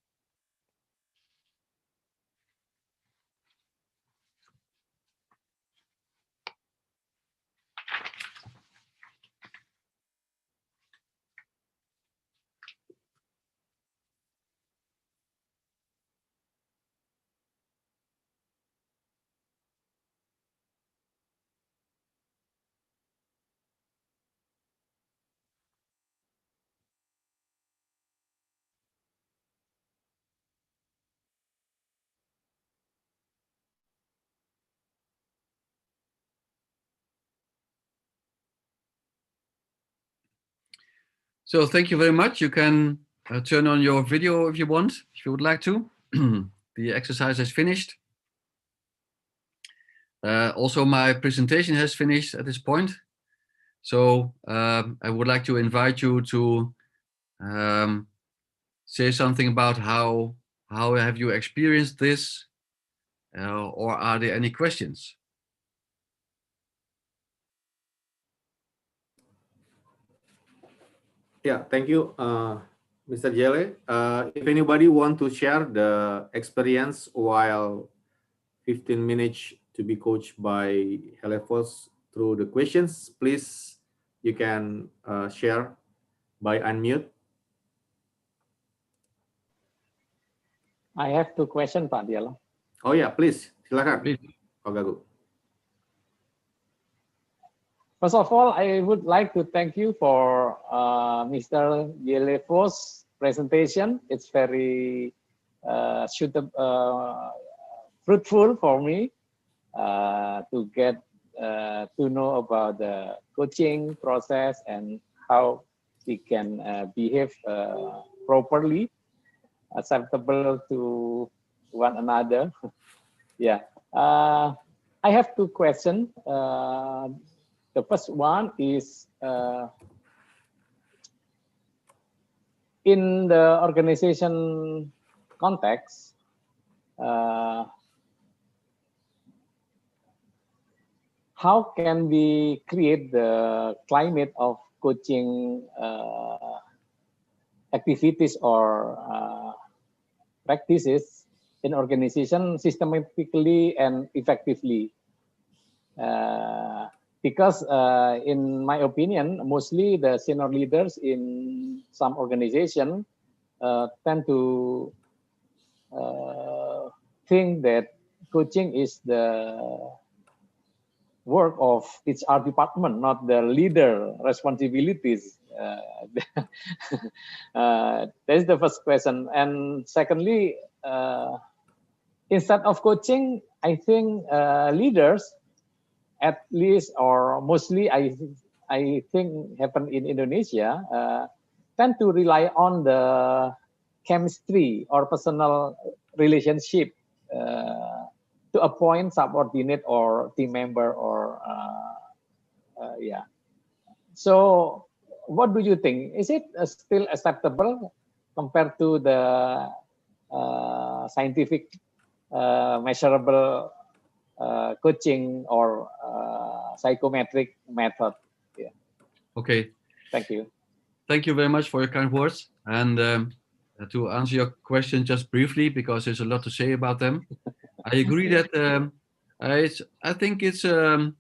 So thank you very much. You can turn on your video if you want, if you would like to. The exercise is finished. Also, my presentation has finished at this point. So I would like to invite you to say something about how have you experienced this, or are there any questions? Yeah, thank you, Mr. Jelle. If anybody want to share the experience while 15 minutes to be coached by Helefos through the questions, please, you can share by unmute. I have 2 questions, Pak Dialah. Oh yeah, please, silakan. Please. Pak Gagu. First of all, I would like to thank you for Mr. Jelle's presentation. It's very fruitful for me to get to know about the coaching process and how we can behave properly, acceptable to one another. Yeah. I have two questions. The first one is in the organization context, how can we create the climate of coaching activities or practices in organization systematically and effectively? Because in my opinion, mostly the senior leaders in some organization tend to think that coaching is the work of HR department, not the leader responsibilities. That's the first question. And secondly, instead of coaching, I think leaders, at least or mostly, I think happen in Indonesia, tend to rely on the chemistry or personal relationship to appoint subordinate or team member or yeah. So what do you think? Is it still acceptable compared to the scientific measurable coaching or psychometric method? Yeah. Okay. Thank you. Thank you very much for your kind words. And to answer your question just briefly, because there's a lot to say about them, I agree that I think it's a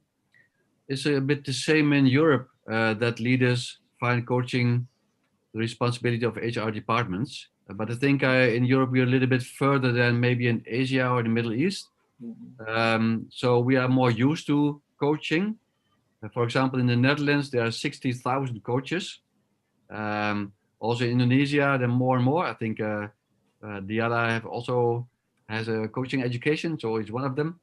bit the same in Europe that leaders find coaching the responsibility of HR departments. But I think in Europe we're a little bit further than maybe in Asia or the Middle East. So we are more used to coaching. For example, in the Netherlands there are 60,000 coaches. Also in Indonesia, there are more and more. I think Dialah also has a coaching education, so he's one of them.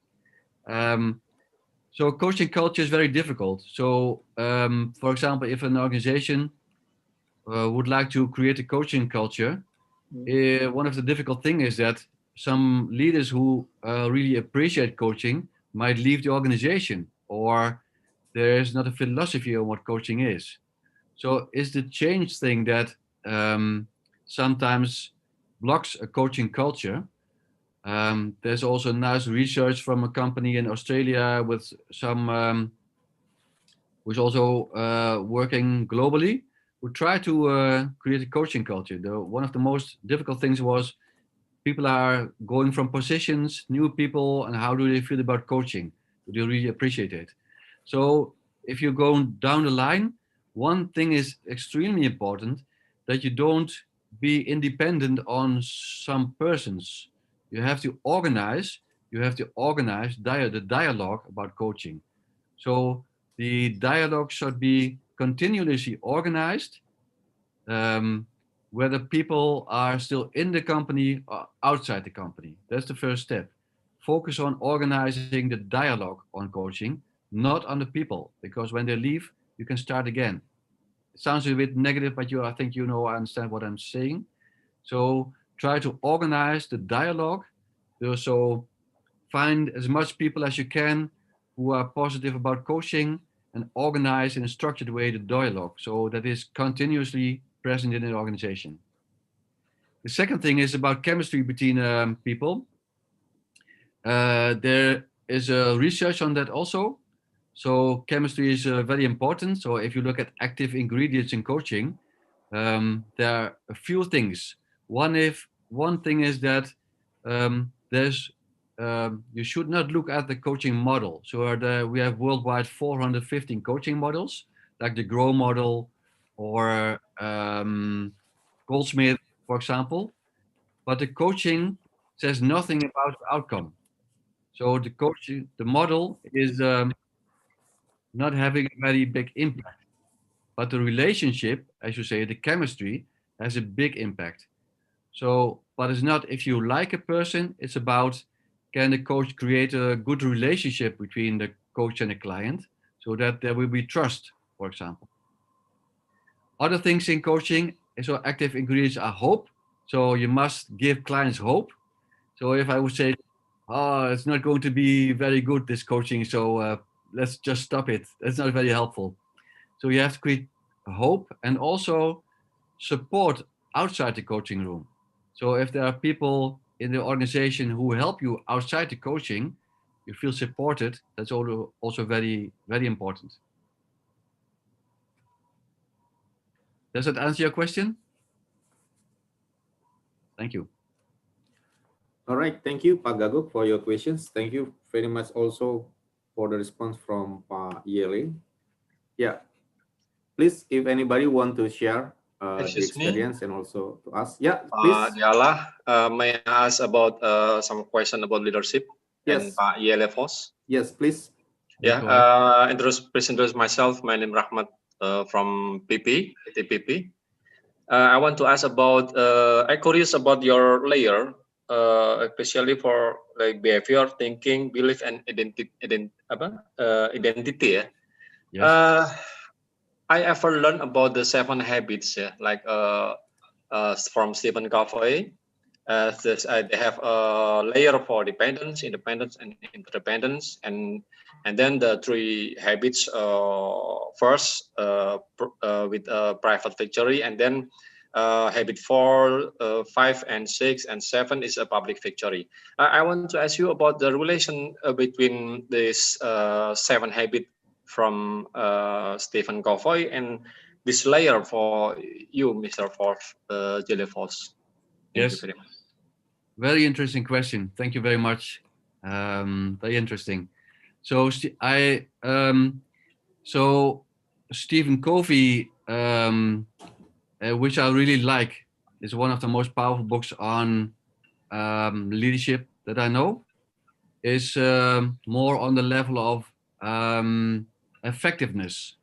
So coaching culture is very difficult. So for example, if an organization would like to create a coaching culture, one of the difficult things is that some leaders who really appreciate coaching might leave the organization, or there is not a philosophy on what coaching is. So it's the change thing that sometimes blocks a coaching culture. There's also nice research from a company in Australia with some who's also working globally, who try to create a coaching culture. One of the most difficult things was people are going from positions, new people, and how do they feel about coaching? Do they really appreciate it? So if you go down the line, one thing is extremely important, that you don't be independent on some persons. You have to organize the dialogue about coaching. So the dialogue should be continuously organized, whether people are still in the company or outside the company. That's the first step. Focus on organizing the dialogue on coaching, not on the people, because when they leave, you can start again. It sounds a bit negative, but I think I understand what I'm saying. So try to organize the dialogue. So find as much people as you can who are positive about coaching and organize in a structured way the dialogue, so that is continuously present in an organization. The second thing is about chemistry between people. There is research on that also. So chemistry is very important. So if you look at active ingredients in coaching, there are a few things. One thing is that you should not look at the coaching model. So we have worldwide 415 coaching models, like the GROW model or Goldsmith, for example. But the coaching says nothing about the outcome. So the model is not having a very big impact. But the relationship, as you say, the chemistry has a big impact. So, but it's not if you like a person, it's about, can the coach create a good relationship between the coach and the client so that there will be trust, for example. Other things in coaching, so active ingredients are hope. So you must give clients hope. So if I would say oh, it's not going to be very good, this coaching, so let's just stop it. That's not very helpful. So you have to create hope and also support outside the coaching room. So if there are people in the organization who help you outside the coaching, you feel supported. That's also very, very important. Does that answer your question? Thank you. All right, thank you, Pak Gaguk, for your questions. Thank you very much also for the response from Pak Jelle. Yeah, please, if anybody want to share the experience and also to us. Yeah, please. Dialah, may I ask about some question about leadership? Yes. And Pak Jelle Vos? Yes, please. Yeah, introduce myself. My name is Rahmat from TPP. I want to ask about, I'm curious about your layer, especially for like behavior, thinking, belief, and identity. Yeah. Yes. I ever learned about the 7 habits, yeah, like from Stephen Covey. They have a layer for dependence, independence, and interdependence, and then the 3 habits. First, with private victory, and then habit 4, 5, and 6, and 7 is a public victory. I want to ask you about the relation between this 7 habits from Stephen Covey and this layer for you, Mr. Jelle Vos. Thank you very much. Very interesting question. Thank you very much. Very interesting. So Stephen Covey, which I really like, is one of the most powerful books on leadership that I know. Is more on the level of effectiveness.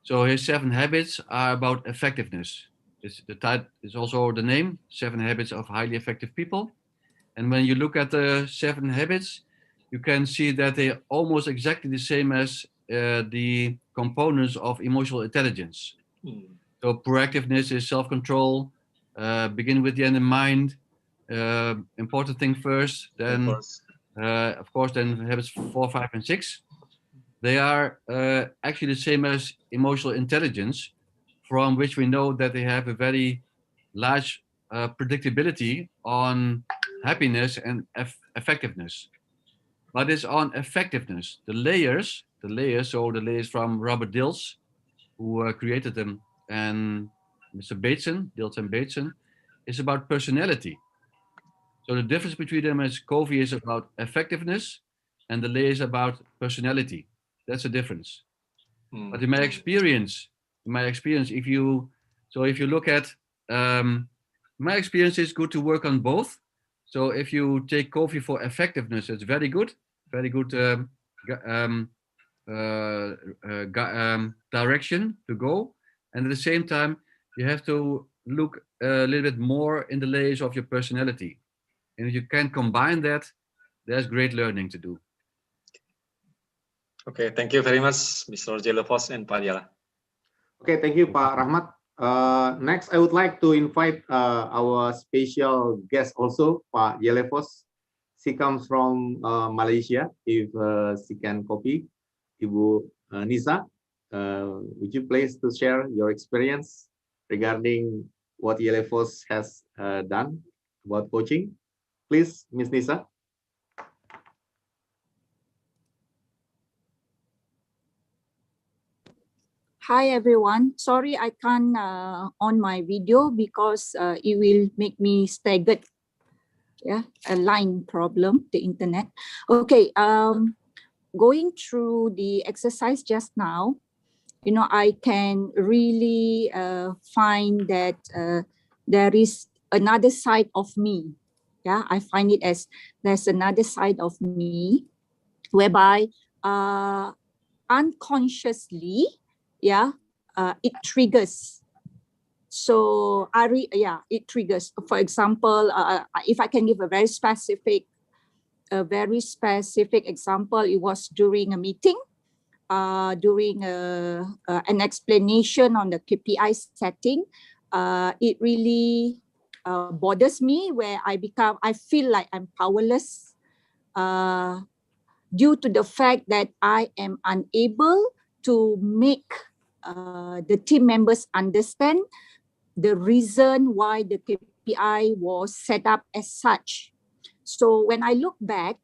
So his 7 habits are about effectiveness. It's also the name, 7 Habits of Highly Effective People. And when you look at the 7 habits, you can see that they're almost exactly the same as the components of emotional intelligence. So proactiveness is self-control, begin with the end in mind, important thing first, then of course then habits 4, 5, and 6. They are actually the same as emotional intelligence, from which we know that they have a very large predictability on happiness and effectiveness. But it's on effectiveness. The layers from Robert Dills, who created them, and Mr. Dills and Bateson, is about personality. So the difference between them is Covey is about effectiveness, and the layer is about personality. That's the difference. But in my experience, if you look at my experience, is good to work on both. So if you take Covey for effectiveness, it's very good direction to go, and at the same time you have to look a little bit more in the layers of your personality, and if you can combine that, there's great learning to do. Okay, thank you very much, Mr. Jelle Vos and Pak Dialah. Okay, thank you, Pak Rahmat. Next, I would like to invite our special guest also, Pak Jelle Vos. She comes from Malaysia. If she can copy, Ibu Nisa, would you please to share your experience regarding what Jelle Vos has done about coaching? Please, Ms. Nisa. Hi everyone. Sorry I can't on my video because it will make me staggered. Yeah, a line problem, the internet. Okay, going through the exercise just now, you know, I can really find that there is another side of me. Yeah, I find it as there's another side of me whereby unconsciously, yeah, it triggers. So it triggers. For example, if I can give a very specific example, it was during a meeting, during an explanation on the KPI setting. It really bothers me where I feel like I'm powerless due to the fact that I am unable to make the team members understand the reason why the KPI was set up as such. So when I look back,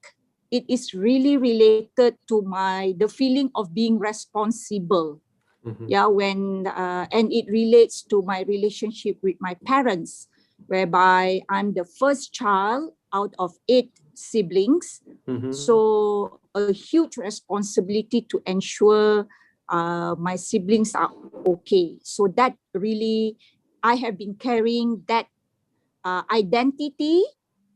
it is really related to the feeling of being responsible. Yeah, and it relates to my relationship with my parents, whereby I'm the first child out of 8 siblings. So a huge responsibility to ensure my siblings are okay. So that really, I have been carrying that identity,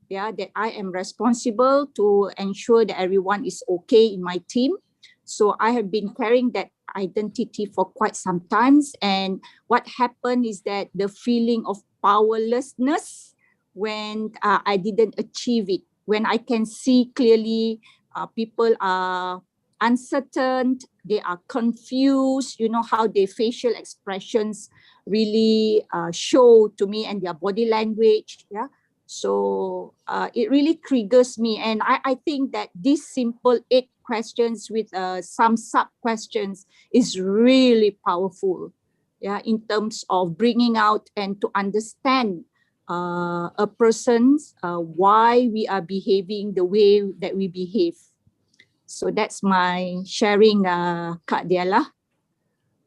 yeah, that I am responsible to ensure that everyone is okay in my team. So I have been carrying that identity for quite some times. And what happened is that the feeling of powerlessness when I didn't achieve it, when I can see clearly people are uncertain, they are confused, you know, how their facial expressions really show to me and their body language, yeah. So it really triggers me. And I think that these simple 8 questions with some sub-questions is really powerful, yeah, in terms of bringing out and to understand a person's why we are behaving the way that we behave. So that's my sharing, Kak Dialah.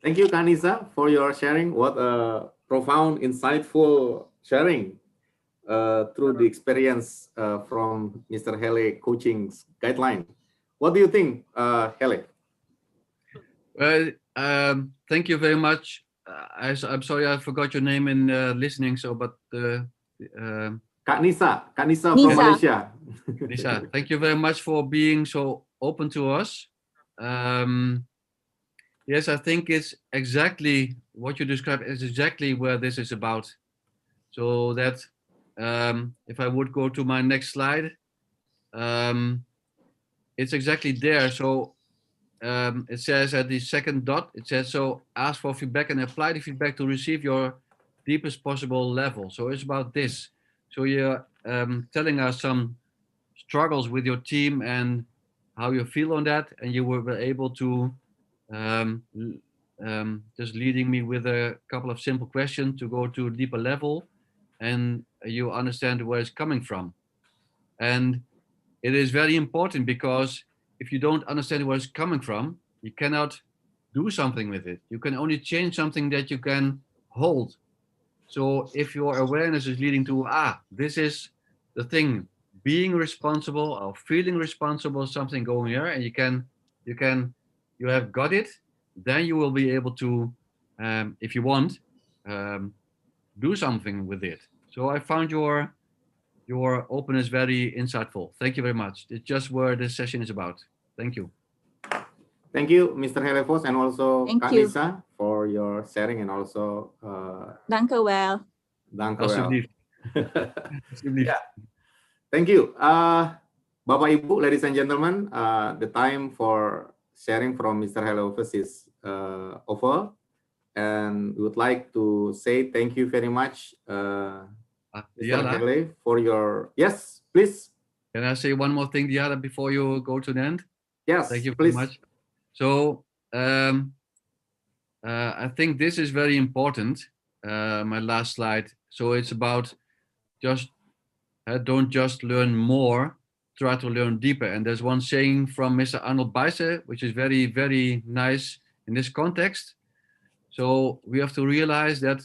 Thank you, Kanisa, for your sharing. What a profound, insightful sharing through the experience from Mr. Hele coaching's guideline. What do you think, Hele? Well, thank you very much. I'm sorry I forgot your name in listening. So, but Kak Nisa from Malaysia. Nisa, thank you very much for being so open to us. Yes, I think it's exactly what you described is exactly where this is about. So that if I would go to my next slide, it's exactly there. So it says at the second dot, it says, so ask for feedback and apply the feedback to receive your deepest possible level. So it's about this. So you're telling us some struggles with your team and how you feel on that, and you were able to just leading me with a couple of simple questions to go to a deeper level, and you understand where it's coming from. And it is very important, because if you don't understand where it's coming from, you cannot do something with it. You can only change something that you can hold. So if your awareness is leading to, this is the thing, being responsible or feeling responsible, something going here, and you have got it, then you will be able to, if you want, do something with it. So I found your openness very insightful. Thank you very much. It's just where this session is about. Thank you. Thank you, Mr. Helevos, and also Kanisa for your sharing, and also Dank u wel. Dank u wel. Alsjeblieft. Yeah. Thank you. Bapak Ibu, ladies and gentlemen, the time for sharing from Mr. Helevos is over. And we would like to say thank you very much, Mr. Hele, for your... Yes, please. Can I say one more thing, Dialah, before you go to the end? Yes, thank you please. very much. So I think this is very important, my last slide. So it's about just don't just learn more, try to learn deeper. And there's one saying from Mr. Arnold Bijse, which is very, very nice in this context. So we have to realize that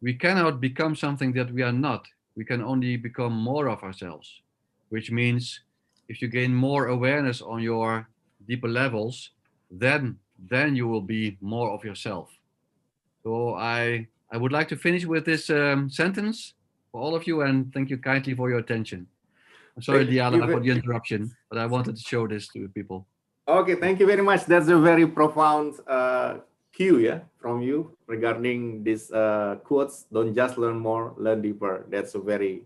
we cannot become something that we are not. We can only become more of ourselves, which means if you gain more awareness on your deeper levels, then you will be more of yourself. So I would like to finish with this sentence for all of you, and thank you kindly for your attention. I'm sorry, Dialah, for the interruption, but I wanted to show this to people. Okay, thank you very much. That's a very profound cue, yeah, from you regarding this quotes. Don't just learn more, learn deeper. That's a very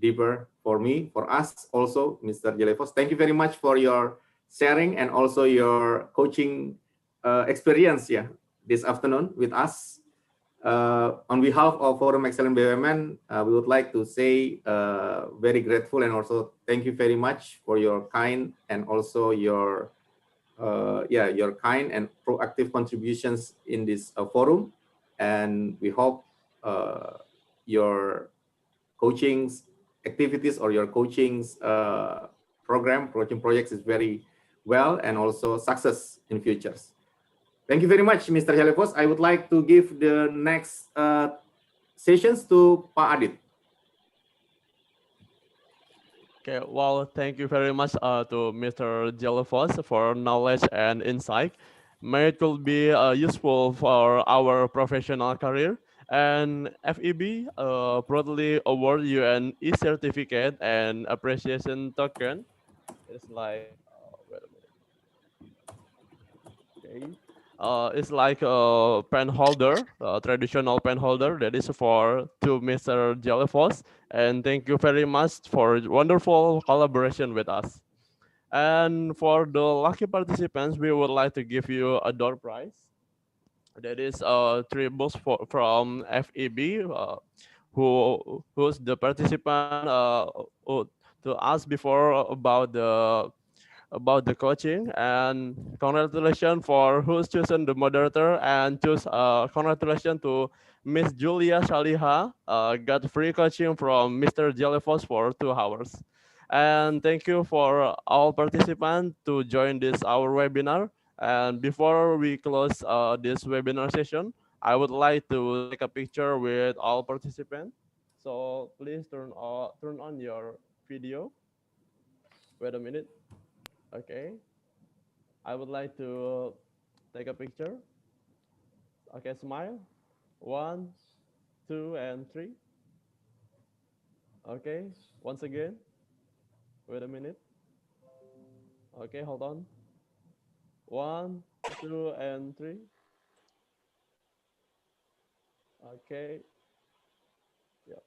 deeper for me, for us also, Mr. Jelevos. Thank you very much for your sharing and also your coaching experience, yeah, this afternoon with us. On behalf of Forum Excellent BUMN, we would like to say very grateful and also thank you very much for your kind and also your your kind and proactive contributions in this forum. And we hope your coaching activities or your coaching coaching projects is very well and also success in futures. Thank you very much, Mr. Jelle. I would like to give the next sessions to Pak Adit. Okay, well, thank you very much to Mr. Jelle for knowledge and insight. May it will be useful for our professional career. And FEB proudly award you an e-certificate and appreciation token. It's like, wait a minute. Okay. It's like a pen holder, a traditional pen holder that is for to Mr. Jelle. And thank you very much for wonderful collaboration with us. And for the lucky participants, we would like to give you a door prize. That is 3 books from FEB, who's the participant who to ask before about the coaching. And congratulations for who's chosen the moderator, and congratulations to Miss Julia Shaliha, got free coaching from Mr. Jelle for 2 hours. And thank you for all participants to join this our webinar. And before we close this webinar session, I would like to take a picture with all participants. So please turn on your video. Wait a minute. Okay. I would like to take a picture. Okay, smile. 1, 2, and 3. Okay, once again. Wait a minute. Okay, hold on. 1, 2, and 3. Okay. Yeah.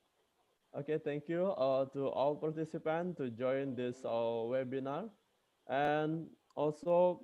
Okay, thank you to all participants to join this webinar. And also,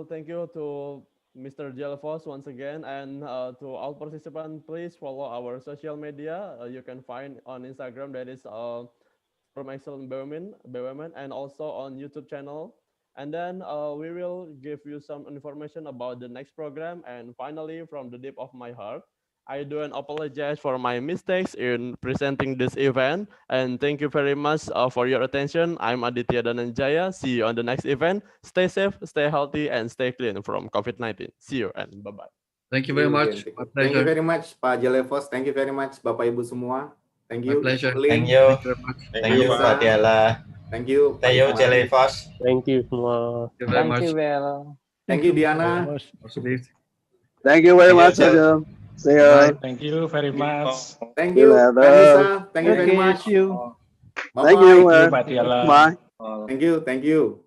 thank you to Mr. Jelle once again, and to all participants, please follow our social media. You can find on Instagram, that is Forum Excellent BUMN, and also on YouTube channel. And then we will give you some information about the next program. And finally, from the deep of my heart, I do apologize for my mistakes in presenting this event. And thank you very much for your attention. I'm Aditya Dananjaya. See you on the next event. Stay safe, stay healthy, and stay clean from COVID-19. See you and bye-bye. Thank you very much. My pleasure. Thank you very much, Pak Jelle. Thank you very much, Bapak Ibu semua. Thank you. My pleasure. Thank you. Thank you, Pak Dialah. Thank you. Thank you, Jelle. Thank you semua. Thank you very much. Thank you, Diana. Thank you very much. See you. Thank you very much. Thank you, Anissa. Thank you very much. See you. Bye-bye. Thank you. Pak Dialah. Bye. Thank you. Thank you.